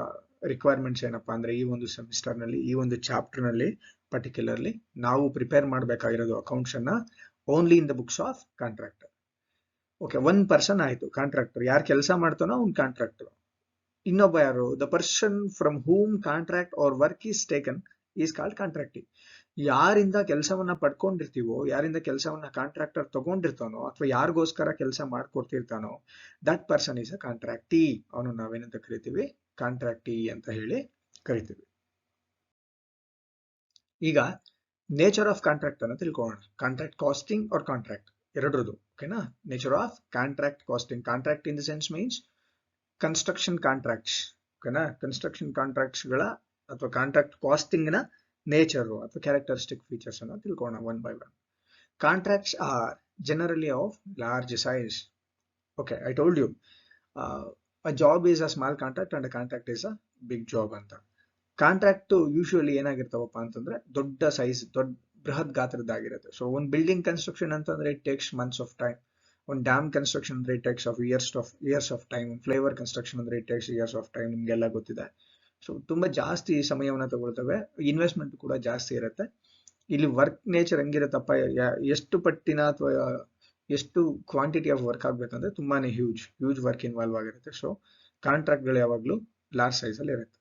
ರಿಕ್ವೈರ್ಮೆಂಟ್ಸ್ ಏನಪ್ಪಾ ಅಂದ್ರೆ ಈ ಒಂದು ಸೆಮಿಸ್ಟರ್ ನಲ್ಲಿ ಈ ಒಂದು ಚಾಪ್ಟರ್ ನಲ್ಲಿ ಪರ್ಟಿಕ್ಯುಲರ್ಲಿ ನಾವು ಪ್ರಿಪೇರ್ ಮಾಡಬೇಕಾಗಿರೋದು ಅಕೌಂಟ್ಸ್ ಅನ್ನ only in the books of contractor. Okay, one person ಆಯ್ತು ಕಾಂಟ್ರಾಕ್ಟರ್, ಯಾರು ಕೆಲಸ ಮಾಡ್ತಾನೋ ಅವ್ನು ಕಾಂಟ್ರಾಕ್ಟರ್. ಇನ್ನೊಬ್ಬ ಯಾರು, the person from whom contract or work is taken is called contracting. ಯಾರಿಂದ ಕೆಲಸವನ್ನ ಪಡ್ಕೊಂಡಿರ್ತೀವೋ, ಯಾರಿಂದ ಕೆಲಸವನ್ನ ಕಾಂಟ್ರಾಕ್ಟರ್ ತಗೊಂಡಿರ್ತಾನೋ ಅಥವಾ ಯಾರಿಗೋಸ್ಕರ ಕೆಲಸ ಮಾಡ್ಕೊಡ್ತಿರ್ತಾನೋ ದಟ್ ಪರ್ಸನ್ ಈಸ್ ಅ ಕಾಂಟ್ರಾಕ್ಟಿ. ಅವನು ನಾವೇನಂತ ಕರಿತೀವಿ, ಕಾಂಟ್ರಾಕ್ಟಿ ಅಂತ ಹೇಳಿ ಕರಿತೀವಿ. ಈಗ ನೇಚರ್ ಆಫ್ ಕಾಂಟ್ರಾಕ್ಟ್ ಅನ್ನು ತಿಳ್ಕೊಳ್ಳೋಣ. ಕಾಂಟ್ರಾಕ್ಟ್ ಕಾಸ್ಟಿಂಗ್ ಆರ್ ಕಾಂಟ್ರಾಕ್ಟ್ ಎರಡರದು. ಓಕೆನಾ? Nature of contract costing. Contract in the sense means construction contracts. ಓಕೆನಾ? ಕನ್ಸ್ಟ್ರಕ್ಷನ್ ಕಾಂಟ್ರಾಕ್ಟ್ಸ್ ಗಳ ಅಥವಾ ಕಾಂಟ್ರಾಕ್ಟ್ ಕಾಸ್ಟಿಂಗ್ ನ ನೇಚರ್ ಅಥವಾ ಕ್ಯಾರೆಕ್ಟರಿಸ್ಟಿಕ್ ಫೀಚರ್ಸ್ ಅನ್ನು ತಿಳ್ಕೊಳ್ಳೋಣ one by one. Contracts are generally of large size. Okay, I told you a job is a small contract and a contract is a big job ಅಂತ. ಕಾಂಟ್ರಾಕ್ಟ್ ಯೂಶುವಲಿ ಏನಾಗಿರ್ತಾವಪ್ಪ ಅಂತಂದ್ರೆ ದೊಡ್ಡ ಸೈಜ್, ದೊಡ್ಡ ಬೃಹತ್ ಗಾತ್ರದ್ದಾಗಿರುತ್ತೆ. ಸೊ ಒಂದು ಬಿಲ್ಡಿಂಗ್ ಕನ್ಸ್ಟ್ರಕ್ಷನ್ ಅಂತಂದ್ರೆ it takes months of time. ಒಂದು ಡ್ಯಾಮ್ ಕನ್ಸ್ಟ್ರಕ್ಷನ್ ಅಂದ್ರೆ it takes years of time. Flyover construction ಅಂದ್ರೆ it takes years of time. ನಿಮ್ಗೆಲ್ಲ ಗೊತ್ತಿದೆ. ಸೊ ತುಂಬಾ ಜಾಸ್ತಿ ಸಮಯವನ್ನ ತಗೊಳ್ತವೆ, ಇನ್ವೆಸ್ಟ್ಮೆಂಟ್ ಕೂಡ ಜಾಸ್ತಿ ಇರುತ್ತೆ. ಇಲ್ಲಿ ವರ್ಕ್ ನೇಚರ್ ಹೆಂಗಿರುತ್ತಪ್ಪ, ಎಷ್ಟು ಪಟ್ಟಿನ ಅಥವಾ ಎಷ್ಟು ಕ್ವಾಂಟಿಟಿ ಆಫ್ ವರ್ಕ್ ಆಗ್ಬೇಕಂದ್ರೆ ತುಂಬಾನೇ ಹ್ಯೂಜ್ ವರ್ಕ್ ಇನ್ವಾಲ್ವ್ ಆಗಿರುತ್ತೆ. ಸೊ ಕಾಂಟ್ರಾಕ್ಟ್ ಗಳು ಯಾವಾಗ್ಲೂ ಲಾರ್ಜ್ ಸೈಜ್ ಅಲ್ಲಿ ಇರುತ್ತೆ.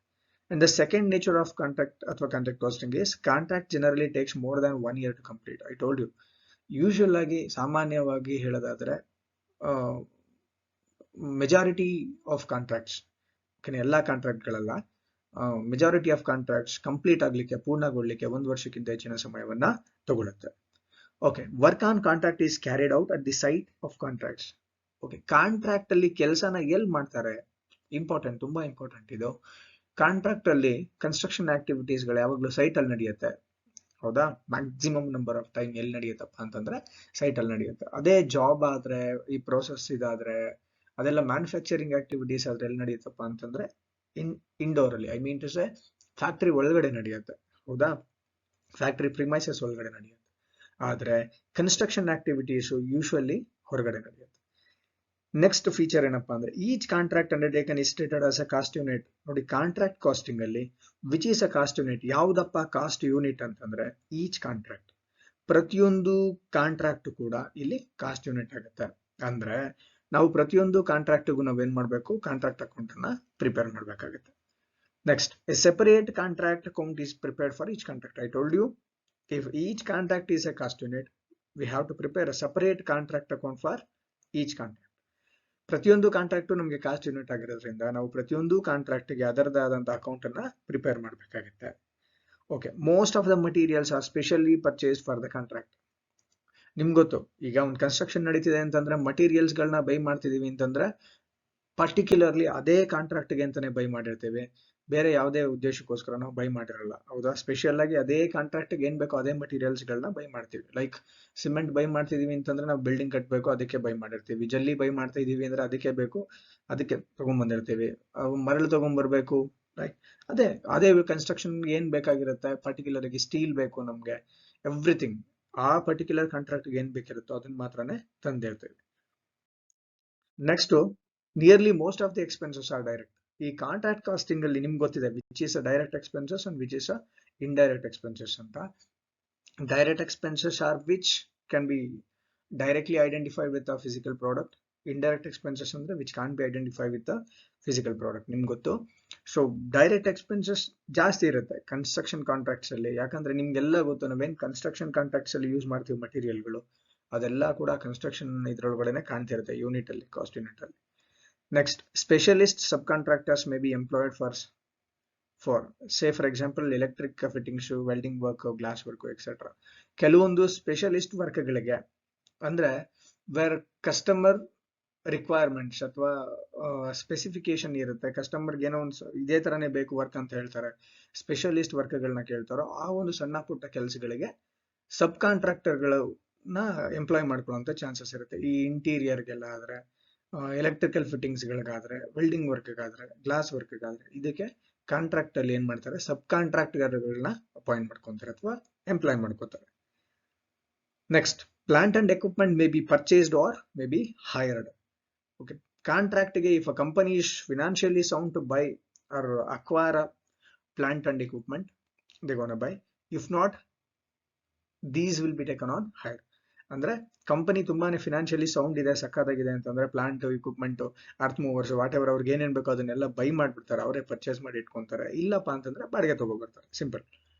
And the second nature of contract ಅಥವಾ contract costing is contract generally takes more than 1 year to complete. I told you. Usual ಆಗಿ ಸಾಮಾನ್ಯವಾಗಿ ಹೇಳೋದಾದ್ರೆ ಮೆಜಾರಿಟಿ ಆಫ್ ಕಾಂಟ್ರಾಕ್ಟ್ಸ್, ಎಲ್ಲ ಕಾಂಟ್ರಾಕ್ಟ್ಗಳೆಲ್ಲ ಮೆಜಾರಿಟಿ ಆಫ್ ಕಾಂಟ್ರಾಕ್ಟ್ಸ್ ಕಂಪ್ಲೀಟ್ ಆಗ್ಲಿಕ್ಕೆ, ಪೂರ್ಣಗೊಳ್ಳಿಕ್ಕೆ 1 ವರ್ಷಕ್ಕಿಂತ ಹೆಚ್ಚಿನ ಸಮಯವನ್ನ ತಗೊಳುತ್ತೆ. Okay, work on contract is carried out at the site of contracts. Okay, contract ಅಲ್ಲಿ ಕೆಲಸನ ಎಲ್ಲಿ ಮಾಡ್ತಾರೆ? ಇಂಪಾರ್ಟೆಂಟ್, ತುಂಬಾ ಇಂಪಾರ್ಟೆಂಟ್ ಇದು. ಕಾಂಟ್ರಾಕ್ಟ್ ಅಲ್ಲಿ ಕನ್ಸ್ಟ್ರಕ್ಷನ್ ಆಕ್ಟಿವಿಟೀಸ್ ಗಳು ಯಾವಾಗಲೂ ಸೈಟ್ ಅಲ್ಲಿ ನಡೆಯುತ್ತೆ. ಹೌದಾ? ಮ್ಯಾಕ್ಸಿಮಮ್ ನಂಬರ್ ಆಫ್ ಟೈಮ್ ಎಲ್ಲಿ ನಡೆಯುತ್ತಪ್ಪ ಅಂತಂದ್ರೆ ಸೈಟ್ ಅಲ್ಲಿ ನಡೆಯುತ್ತೆ. ಅದೇ ಜಾಬ್ ಆದ್ರೆ, ಈ ಪ್ರೋಸೆಸ್ ಇದಾದ್ರೆ, ಅದೆಲ್ಲ ಮ್ಯಾನುಫ್ಯಾಕ್ಚರಿಂಗ್ ಆಕ್ಟಿವಿಟೀಸ್ ಆದ್ರೆ ಎಲ್ಲಿ ನಡೆಯುತ್ತಪ್ಪ ಅಂತಂದ್ರೆ ಇಂಡೋರ್ ಅಲ್ಲಿ, I mean to say factory ಒಳಗಡೆ ನಡೆಯುತ್ತೆ. ಹೌದಾ? ಫ್ಯಾಕ್ಟ್ರಿ ಪ್ರಿಮೈಸಸ್ ಒಳಗಡೆ ನಡೆಯುತ್ತೆ. ಆದ್ರೆ ಕನ್ಸ್ಟ್ರಕ್ಷನ್ ಆಕ್ಟಿವಿಟೀಸ್ ಯೂಶುವಲಿ ಹೊರಗಡೆ ನಡೆಯುತ್ತೆ. ನೆಕ್ಸ್ಟ್ ಫೀಚರ್ ಏನಪ್ಪಾ ಅಂದ್ರೆ each contract undertaken is treated as a cost unit. ನೋಡಿ, ಕಾಂಟ್ರಾಕ್ಟ್ ಕಾಸ್ಟಿಂಗ್ ಅಲ್ಲಿ which is a cost unit. ಯಾವ್ದಪ್ಪ ಕಾಸ್ಟ್ ಯೂನಿಟ್ ಅಂತಂದ್ರೆ ಈಚ್ ಕಾಂಟ್ರಾಕ್ಟ್. ಪ್ರತಿಯೊಂದು ಕಾಂಟ್ರಾಕ್ಟ್ ಕೂಡ ಇಲ್ಲಿ ಕಾಸ್ಟ್ ಯೂನಿಟ್ ಆಗುತ್ತೆ. ಅಂದ್ರೆ ನಾವು ಪ್ರತಿಯೊಂದು ಕಾಂಟ್ರಾಕ್ಟ್ಗೂ ನಾವೇನ್ ಮಾಡ್ಬೇಕು, ಕಾಂಟ್ರಾಕ್ಟ್ ಅಕೌಂಟ್ ಅನ್ನ ಪ್ರಿಪೇರ್ ಮಾಡ್ಬೇಕಾಗುತ್ತೆ. Next, a separate contract account is prepared for each contract. I told you, if each contract is a cost unit, we have to prepare a separate contract account for each contract. ಪ್ರತಿಯೊಂದು ಕಾಂಟ್ರಾಕ್ಟ್ ನಮಗೆ ಕಾಸ್ಟ್ ಯೂನಿಟ್ ಆಗಿರೋದ್ರಿಂದ ನಾವು ಪ್ರತಿಯೊಂದು ಕಾಂಟ್ರಾಕ್ಟ್ಗೆ ಅದರದೇ ಆದಂತಹ ಅಕೌಂಟ್ ಅನ್ನ ಪ್ರಿಪೇರ್ ಮಾಡಬೇಕಾಗುತ್ತೆ. Okay, most of the materials R specially purchase for the contract. ನಿಮ್ಗೆ ಗೊತ್ತು, ಈಗ ಒಂದು ಕನ್ಸ್ಟ್ರಕ್ಷನ್ ನಡೀತಿದೆ ಅಂತಂದ್ರೆ ಮಟೀರಿಯಲ್ಸ್ ಗಳನ್ನ ಬೈ ಮಾಡ್ತಿದೀವಿ ಅಂತಂದ್ರೆ ಪರ್ಟಿಕ್ಯುಲರ್ಲಿ ಅದೇ ಕಾಂಟ್ರಾಕ್ಟ್ಗೆ ಅಂತಾನೆ ಬೈ ಮಾಡಿರ್ತೀವಿ, ಬೇರೆ ಯಾವುದೇ ಉದ್ದೇಶಕ್ಕೋಸ್ಕರ ನಾವು ಬೈ ಮಾಡಿರಲ್ಲ. ಹೌದಾ? ಸ್ಪೆಷಲ್ ಆಗಿ ಅದೇ ಕಾಂಟ್ರಾಕ್ಟ್ಗೆ ಏನ್ ಬೇಕೋ ಅದೇ ಮಟೀರಿಯಲ್ಸ್ ಗಳನ್ನ ಬೈ ಮಾಡ್ತೀವಿ. ಲೈಕ್ ಸಿಮೆಂಟ್ ಬೈ ಮಾಡ್ತಿದೀವಿ ಅಂತಂದ್ರೆ ನಾವು ಬಿಲ್ಡಿಂಗ್ ಕಟ್ಟಬೇಕು, ಅದಕ್ಕೆ ಬೈ ಮಾಡಿರ್ತೀವಿ. ಜಲ್ಲಿ ಬೈ ಮಾಡ್ತಾ ಇದೀವಿ ಅಂದ್ರೆ ಅದಕ್ಕೆ ಬೇಕು, ಅದಕ್ಕೆ ತಗೊಂಡ್ಬಂದಿರ್ತೀವಿ. ಮರಳು ತಗೊಂಡ್ಬರ್ಬೇಕು, ಲೈಕ್ ಅದೇ ಕನ್ಸ್ಟ್ರಕ್ಷನ್ ಏನ್ ಬೇಕಾಗಿರುತ್ತೆ, ಪರ್ಟಿಕ್ಯುಲರ್ ಆಗಿ ಸ್ಟೀಲ್ ಬೇಕು ನಮ್ಗೆ, ಎವ್ರಿಥಿಂಗ್ ಆ ಪರ್ಟಿಕ್ಯುಲರ್ ಕಾಂಟ್ರಾಕ್ಟ್ಗೆ ಏನ್ ಬೇಕಿರುತ್ತೋ ಅದನ್ನ ಮಾತ್ರನೇ ತಂದಿರ್ತೀವಿ. Next, nearly most of the expenses are direct. ಈ ಕಾಂಟ್ರಾಕ್ಟ್ ಕಾಸ್ಟಿಂಗ್ ಅಲ್ಲಿ ನಿಮ್ಗೆ ಗೊತ್ತಿದೆ which is a direct expenses and which is a indirect expenses ಅಂತ. Direct expenses are which can be directly identify with a physical product. Indirect expenses ಅಂದ್ರೆ which can be identify with a physical product. ನಿಮ್ಗೆ ಗೊತ್ತು. ಸೊ ಡೈರೆಕ್ಟ್ ಎಕ್ಸ್ಪೆನ್ಸಸ್ ಜಾಸ್ತಿ ಇರುತ್ತೆ ಕನ್ಸ್ಟ್ರಕ್ಷನ್ ಕಾಂಟ್ರಾಕ್ಟ್ಸ್ ಅಲ್ಲಿ. ಯಾಕಂದ್ರೆ ನಿಮ್ಗೆಲ್ಲ ಗೊತ್ತು, ನಾವೇನ್ ಕನ್ಸ್ಟ್ರಕ್ಷನ್ ಕಾಂಟ್ರಾಕ್ಟ್ಸ್ ಅಲ್ಲಿ ಯೂಸ್ ಮಾಡ್ತೀವಿ ಮಟೀರಿಯಲ್ಗಳು, ಅದೆಲ್ಲ ಕೂಡ ಕನ್ಸ್ಟ್ರಕ್ಷನ್ ಇದ್ರೊಳಗಡೆನೆ ಕಾಣ್ತಿರುತ್ತೆ ಯೂನಿಟ್ ಅಲ್ಲಿ, ಕಾಸ್ಟ್ ಯೂನಿಟ್ ಅಲ್ಲಿ. Next, specialist sub contractors may be employed for say for example electric fittings, welding work, glass work etcetera. ಕೆಲವೊಂದು ಸ್ಪೆಷಲಿಸ್ಟ್ ವರ್ಕ್ಗಳಿಗೆ ಅಂದ್ರೆ ವೇರ್ ಕಸ್ಟಮರ್ ರಿಕ್ವೈರ್ಮೆಂಟ್ಸ್ ಅಥವಾ ಸ್ಪೆಸಿಫಿಕೇಶನ್ ಇರುತ್ತೆ, ಕಸ್ಟಮರ್ಗೆ ಏನೋ ಒಂದು ಇದೇ ತರನೇ ಬೇಕು ವರ್ಕ್ ಅಂತ ಹೇಳ್ತಾರೆ, ಸ್ಪೆಷಲಿಸ್ಟ್ ವರ್ಕ್ಗಳನ್ನ ಕೇಳ್ತಾರೋ ಆ ಒಂದು ಸಣ್ಣ ಪುಟ್ಟ ಕೆಲಸಗಳಿಗೆ ಸಬ್ ಕಾಂಟ್ರಾಕ್ಟರ್ಗಳನ್ನ ಎಂಪ್ಲಾಯ್ ಮಾಡ್ಕೊಳ್ಳುವಂತ ಚಾನ್ಸಸ್ ಇರುತ್ತೆ. ಈ ಇಂಟೀರಿಯರ್ಗೆಲ್ಲ ಆದ್ರೆ, ಎಲೆಕ್ಟ್ರಿಕಲ್ ಫಿಟ್ಟಿಂಗ್ಸ್ ಗಳಿಗಾದ್ರೆ, ವೆಲ್ಡಿಂಗ್ ವರ್ಕ್ಗಾದ್ರೆ, ಗ್ಲಾಸ್ ವರ್ಕ್ಗಾದ್ರೆ ಇದಕ್ಕೆ ಕಾಂಟ್ರಾಕ್ಟ್ ಅಲ್ಲಿ ಏನ್ ಮಾಡ್ತಾರೆ, ಸಬ್ ಕಾಂಟ್ರಾಕ್ಟರ್ಗಳನ್ನ ಅಪಾಯಿಂಟ್ ಮಾಡ್ಕೊಂತಾರೆ ಅಥವಾ ಎಂಪ್ಲಾಯ್ ಮಾಡ್ಕೋತಾರೆ. Next, plant and equipment may be purchased or may be hired. Okay, contract ಗೆ if a company is financially sound to buy or acquire a plant and equipment, they gonna buy. If not, these will be taken on hire. ಅಂದ್ರೆ ಕಂಪನಿ ತುಂಬಾನೇ ಫಿನಾನ್ಷಿಯಲಿ ಸೌಂಡ್ ಇದೆ, ಸಕ್ಕತ್ತಾಗಿದೆ ಅಂತಂದ್ರೆ plant, equipment, earth movers, what ever ಅವ್ರಿಗೆ ಏನೇನ್ ಬೇಕೋ ಅದನ್ನೆಲ್ಲ ಬೈ ಮಾಡ್ಬಿಡ್ತಾರೆ, ಅವರೇ ಪರ್ಚೇಸ್ ಮಾಡಿ ಇಟ್ಕೊಂತಾರೆ. ಇಲ್ಲಪ್ಪ ಅಂತಂದ್ರೆ ಬಾಡಿಗೆ ತಗೋಬರ್ತಾರೆ, simple.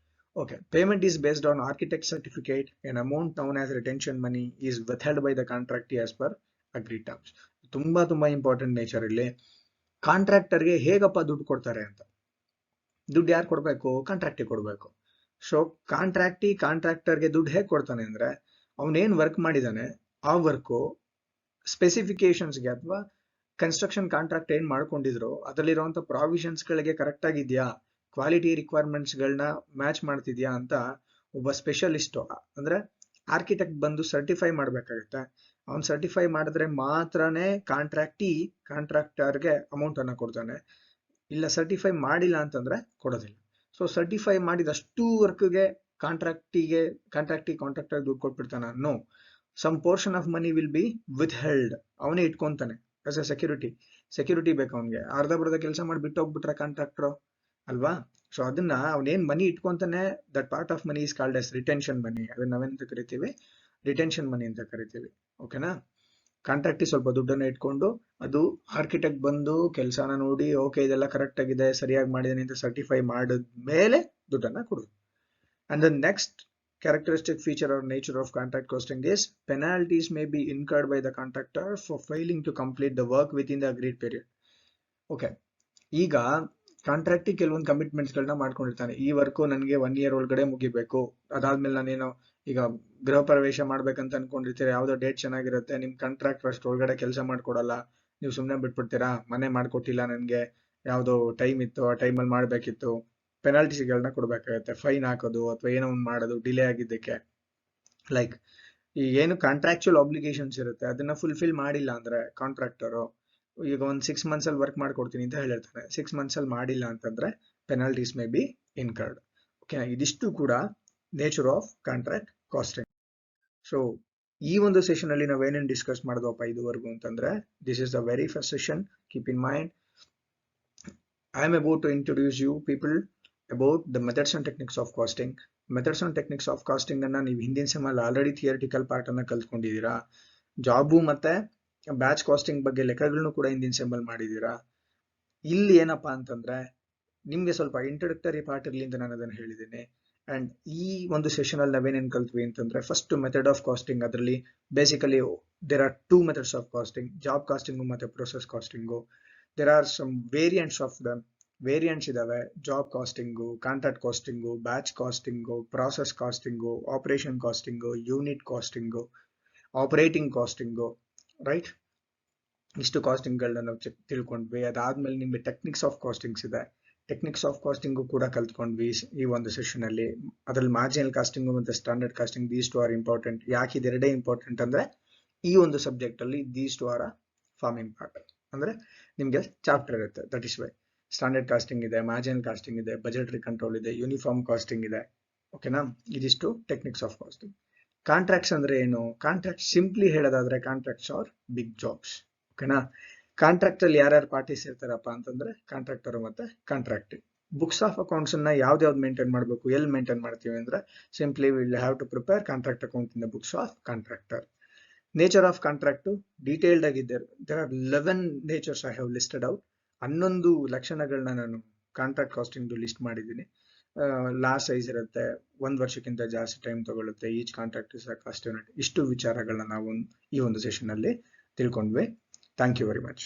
Okay, payment is based on architect certificate. An amount known as retention money is withheld by the contract as per agree terms. ತುಂಬಾ ಇಂಪಾರ್ಟೆಂಟ್ ನೇಚರ್ ಇಲ್ಲಿ. ಕಾಂಟ್ರಾಕ್ಟರ್ಗೆ ಹೇಗಪ್ಪ ದುಡ್ಡು ಕೊಡ್ತಾರೆ ಅಂತ, ದುಡ್ಡು ಯಾರು ಕೊಡ್ಬೇಕು, ಕಾಂಟ್ರಾಕ್ಟಿಗೆ ಕೊಡ್ಬೇಕು. ಸೊ ಕಾಂಟ್ರಾಕ್ಟರ್ಗೆ ದುಡ್ಡು ಹೇಗೆ ಕೊಡ್ತಾನೆ ಅಂದ್ರೆ, ಅವನೇನ್ ವರ್ಕ್ ಮಾಡಿದಾನೆ ಆ ವರ್ಕು ಸ್ಪೆಸಿಫಿಕೇಶನ್ಸ್ಗೆ ಅಥವಾ ಕನ್ಸ್ಟ್ರಕ್ಷನ್ ಕಾಂಟ್ರಾಕ್ಟ್ ಏನ್ ಮಾಡ್ಕೊಂಡಿದ್ರು ಅದರಲ್ಲಿರುವಂತ ಪ್ರಾವಿಷನ್ಸ್ ಗಳಿಗೆ ಕರೆಕ್ಟ್ ಆಗಿದ್ಯಾ, ಕ್ವಾಲಿಟಿ ರಿಕ್ವೈರ್ಮೆಂಟ್ಸ್ ಗಳನ್ನ ಮ್ಯಾಚ್ ಮಾಡ್ತಿದ್ಯಾ ಅಂತ ಒಬ್ಬ ಸ್ಪೆಷಲಿಸ್ಟ್ ಅಂದ್ರೆ ಆರ್ಕಿಟೆಕ್ಟ್ ಬಂದು ಸರ್ಟಿಫೈ ಮಾಡ್ಬೇಕಾಗುತ್ತೆ. ಅವ್ನು ಸರ್ಟಿಫೈ ಮಾಡಿದ್ರೆ ಮಾತ್ರನೇ ಕಾಂಟ್ರಾಕ್ಟರ್ಗೆ ಅಮೌಂಟ್ ಅನ್ನ ಕೊಡ್ತಾನೆ. ಇಲ್ಲ ಸರ್ಟಿಫೈ ಮಾಡಿಲ್ಲ ಅಂತಂದ್ರೆ ಕೊಡೋದಿಲ್ಲ. ಸೊ ಸರ್ಟಿಫೈ ಮಾಡಿದಷ್ಟು ವರ್ಕ್ಗೆ ಕಾಂಟ್ರಾಕ್ಟರ್ ದುಡ್ಡು ಕೊಟ್ಬಿಡ್ತಾನ? No, some portion of money will be withheld. ಅವನೇ ಇಟ್ಕೊಂತಾನೆ ಆಸ್ ಎ ಸೆಕ್ಯೂರಿಟಿ ಬೇಕು ಅವನ್ಗೆ. ಅರ್ಧ ಬರ್ಧ ಕೆಲಸ ಮಾಡಿ ಬಿಟ್ಟು ಹೋಗ್ಬಿಟ್ರೆ ಕಾಂಟ್ರಾಕ್ಟರ್ ಅಲ್ವಾ? ಸೊ ಅದನ್ನ ಅವನೇನ್ ಮನಿ ಇಟ್ಕೊಂತಾನೆ, that part of money is called as retention money. ಅದನ್ನ ನಾವೇನಂತ ಕರಿತೀವಿ, ರಿಟೆನ್ಷನ್ ಮನಿ ಅಂತ ಕರಿತೀವಿ. ಓಕೆನಾ? ಕಾಂಟ್ರಾಕ್ಟಿ ಸ್ವಲ್ಪ ದುಡ್ಡನ್ನ ಇಟ್ಕೊಂಡು ಅದು ಆರ್ಕಿಟೆಕ್ಟ್ ಬಂದು ಕೆಲಸನ ನೋಡಿ ಓಕೆ ಇದೆಲ್ಲ ಕರೆಕ್ಟ್ ಆಗಿದೆ, ಸರಿಯಾಗಿ ಮಾಡಿದೀನಿ ಅಂತ ಸರ್ಟಿಫೈ ಮಾಡಿದ್ಮೇಲೆ ದುಡ್ಡನ್ನ ಕೊಡೋದು. And the next characteristic feature or nature of contract costing is penalties may be incurred by the contractor for failing to complete the work within the agreed period. Okay, ಈಗ ಕಾಂಟ್ರಾಕ್ಟಿಗೆ ಕೆಲವೊಂದು ಕಮಿಟ್ಮೆಂಟ್ಸ್ ಗಳನ್ನ ಮಾಡ್ಕೊಂಡಿರ್ತಾನೆ. ಈ ವರ್ಕು ನನಗೆ 1 year ಒಳಗಡೆ ಮುಗಿಬೇಕು, ಅದಾದ್ಮೇಲೆ ನಾನೇನೋ ಈಗ ಗೃಹ ಪ್ರವೇಶ ಮಾಡ್ಬೇಕಂತ ಅನ್ಕೊಂಡಿರ್ತೀರ, ಯಾವ್ದೋ ಡೇಟ್ ಚೆನ್ನಾಗಿರುತ್ತೆ, ನಿಮ್ ಕಾಂಟ್ರಾಕ್ಟ್ ಅಷ್ಟು ಒಳಗಡೆ ಕೆಲಸ ಮಾಡ್ಕೊಡಲ್ಲ, ನೀವು ಸುಮ್ನೆ ಬಿಟ್ಬಿಡ್ತೀರಾ, ಮನೆ ಮಾಡ್ಕೊಟ್ಟಿಲ್ಲ ನನ್ಗೆ, ಯಾವ್ದೋ ಟೈಮ್ ಇತ್ತು ಆ ಟೈಮಲ್ಲಿ ಮಾಡ್ಬೇಕಿತ್ತು, ಪೆನಾಲ್ಟಿಸ್ಗಳನ್ನ ಕೊಡ್ಬೇಕಾಗತ್ತೆ, ಫೈನ್ ಹಾಕೋದು ಅಥವಾ ಏನೋ ಒಂದು ಮಾಡೋದು ಡಿಲೇ ಆಗಿದ್ದಕ್ಕೆ. ಲೈಕ್ ಈ ಏನು ಕಾಂಟ್ರಾಕ್ಚುಯಲ್ ಆಬ್ಲಿಗೇಷನ್ಸ್ ಇರುತ್ತೆ ಅದನ್ನ ಫುಲ್ಫಿಲ್ ಮಾಡಿಲ್ಲ ಅಂದ್ರೆ ಕಾಂಟ್ರಾಕ್ಟರು, ಈಗ ಒಂದು 6 months ಅಲ್ಲಿ ವರ್ಕ್ ಮಾಡ್ಕೊಡ್ತೀನಿ ಅಂತ ಹೇಳಿರ್ತಾನೆ, 6 months ಅಲ್ಲಿ ಮಾಡಿಲ್ಲ ಅಂತಂದ್ರೆ penalties may be incurred. Okay, ಇದಿಷ್ಟು ಕೂಡ nature of contract costing. So ಈ ಒಂದು ಸೆಷನ್ ಅಲ್ಲಿ ನಾವೇನೇನು ಡಿಸ್ಕಸ್ ಮಾಡಿದ್ವಪ್ಪ ಇದುವರೆಗೂ ಅಂತಂದ್ರೆ, this is the very first session. Keep in mind, I am about to introduce you people about the methods and techniques of costing. Methods and techniques of costing ಅನ್ನ ನೀವು ಹಿಂದಿನ ಸೆಮಲ್ಲಿ ಆಲ್ರೆಡಿ ಥಿಯರಿಟಿಕಲ್ ಪಾರ್ಟ್ ಅನ್ನ ಕಲ್ತ್ಕೊಂಡಿದ್ದೀರಾ. ಜಾಬು ಮತ್ತೆ ಬ್ಯಾಚ್ ಕಾಸ್ಟಿಂಗ್ ಬಗ್ಗೆ ಲೆಕ್ಕಗಳನ್ನು ಕೂಡ ಹಿಂದಿನ ಸೆಮಲ್ಲಿ ಮಾಡಿದ್ದೀರಾ. ಇಲ್ಲಿ ಏನಪ್ಪಾ ಅಂತಂದ್ರೆ ನಿಮ್ಗೆ ಸ್ವಲ್ಪ ಇಂಟ್ರೊಡಕ್ಟರಿ ಪಾರ್ಟ್ ಇರ್ಲಿ ಅಂತ ನಾನು ಅದನ್ನ ಹೇಳಿದ್ದೀನಿ. ಅಂಡ್ ಈ ಒಂದು ಸೆಷನ್ ಅಲ್ಲಿ ನಾವೇನೇನ್ ಕಲ್ತ್ವಿ ಅಂತಂದ್ರೆ, ಫಸ್ಟ್ ಮೆಥಡ್ ಆಫ್ ಕಾಸ್ಟಿಂಗ್. ಅದರಲ್ಲಿ basically there are 2 methods of costing, job costing ಮತ್ತೆ process costing. There are some variants of them. Variants ಇದಾವೆ, job costing, contract costing, batch costing, process costing, operation costing, unit costing, operating costing, right? ಇಷ್ಟು ಕಾಸ್ಟಿಂಗ್ಗಳನ್ನ ನಾವು ತಿಳ್ಕೊಂಡ್ವಿ. ಅದಾದ್ಮೇಲೆ ನಿಮ್ಗೆ ಟೆಕ್ನಿಕ್ಸ್ ಆಫ್ ಕಾಸ್ಟಿಂಗ್ಸ್ ಇದೆ, ಟೆಕ್ನಿಕ್ಸ್ ಆಫ್ ಕಾಸ್ಟಿಂಗು ಕೂಡ ಕಲ್ತ್ಕೊಂಡ್ವಿ ಈ ಒಂದು ಸೆಷನ್ ಅಲ್ಲಿ. ಅದ್ರಲ್ಲಿ ಮಾರ್ಜಿನಲ್ ಕಾಸ್ಟಿಂಗು ಮತ್ತೆ standard costing, these two are important. ಯಾಕೆ ಇದೆರಡೇ ಇಂಪಾರ್ಟೆಂಟ್ ಅಂದ್ರೆ, ಈ ಒಂದು ಸಬ್ಜೆಕ್ಟ್ ಅಲ್ಲಿ these two are forming part. ಅಂದ್ರೆ ನಿಮ್ಗೆ ಚಾಪ್ಟರ್ ಇರುತ್ತೆ, that is why. Standard costing ಇದೆ, ಮಾರ್ಜಿನಲ್ ಕಾಸ್ಟಿಂಗ್ ಇದೆ, ಬಜೆಟರಿ ಕಂಟ್ರೋಲ್ ಇದೆ, ಯೂನಿಫಾರ್ಮ್ ಕಾಸ್ಟಿಂಗ್ ಇದೆ. ಓಕೆನಾ? ಇದಿಷ್ಟು ಟೆಕ್ನಿಕ್ಸ್ ಆಫ್ ಕಾಸ್ಟಿಂಗ್. ಕಾಂಟ್ರಾಕ್ಟ್ಸ್ ಅಂದ್ರೆ ಏನು? ಕಾಂಟ್ರಾಕ್ಟ್ ಸಿಂಪ್ಲಿ ಹೇಳೋದಾದ್ರೆ ಕಾಂಟ್ರಾಕ್ಟ್ಸ್ ಆರ್ ಬಿಗ್ ಜಾಬ್ಸ್. ಓಕೆನಾ? ಕಾಂಟ್ರಾಕ್ಟ್ ಅಲ್ಲಿ ಯಾರ್ಯಾರು ಪಾರ್ಟೀಸ್ ಇರ್ತಾರಪ್ಪ ಅಂತಂದ್ರೆ ಕಾಂಟ್ರಾಕ್ಟರ್ ಮತ್ತೆ ಕಾಂಟ್ರಾಕ್ಟ್. ಬುಕ್ಸ್ ಆಫ್ ಅಕೌಂಟ್ಸ್ ಅನ್ನ ಯಾವ್ದು ಮೇಂಟೈನ್ ಮಾಡಬೇಕು, ಎಲ್ಲಿ ಮೇಂಟೈನ್ ಮಾಡ್ತೀವಿ ಅಂದ್ರೆ, simply will have to prepare contract account in the books of contractor. Nature of contract detailed ಆಗಿದ್ದಾರೆ. There are 11 natures I have listed out. 11 ಲಕ್ಷಣಗಳನ್ನ ನಾನು ಕಾಂಟ್ರಾಕ್ಟ್ ಕಾಸ್ಟಿಂಗ್ ಲಿಸ್ಟ್ ಮಾಡಿದ್ದೀನಿ. ಲಾಸ್ಟ್ ಸೈಜ್ ಇರುತ್ತೆ, 1 ವರ್ಷಕ್ಕಿಂತ ಜಾಸ್ತಿ ಟೈಮ್ ತಗೊಳುತ್ತೆ, each contract is a cost unit. ಇಷ್ಟು ವಿಚಾರಗಳನ್ನ ನಾವು ಈ ಒಂದು ಸೆಷನ್ ಅಲ್ಲಿ ತಿಳ್ಕೊಂಡ್ವಿ. Thank you very much.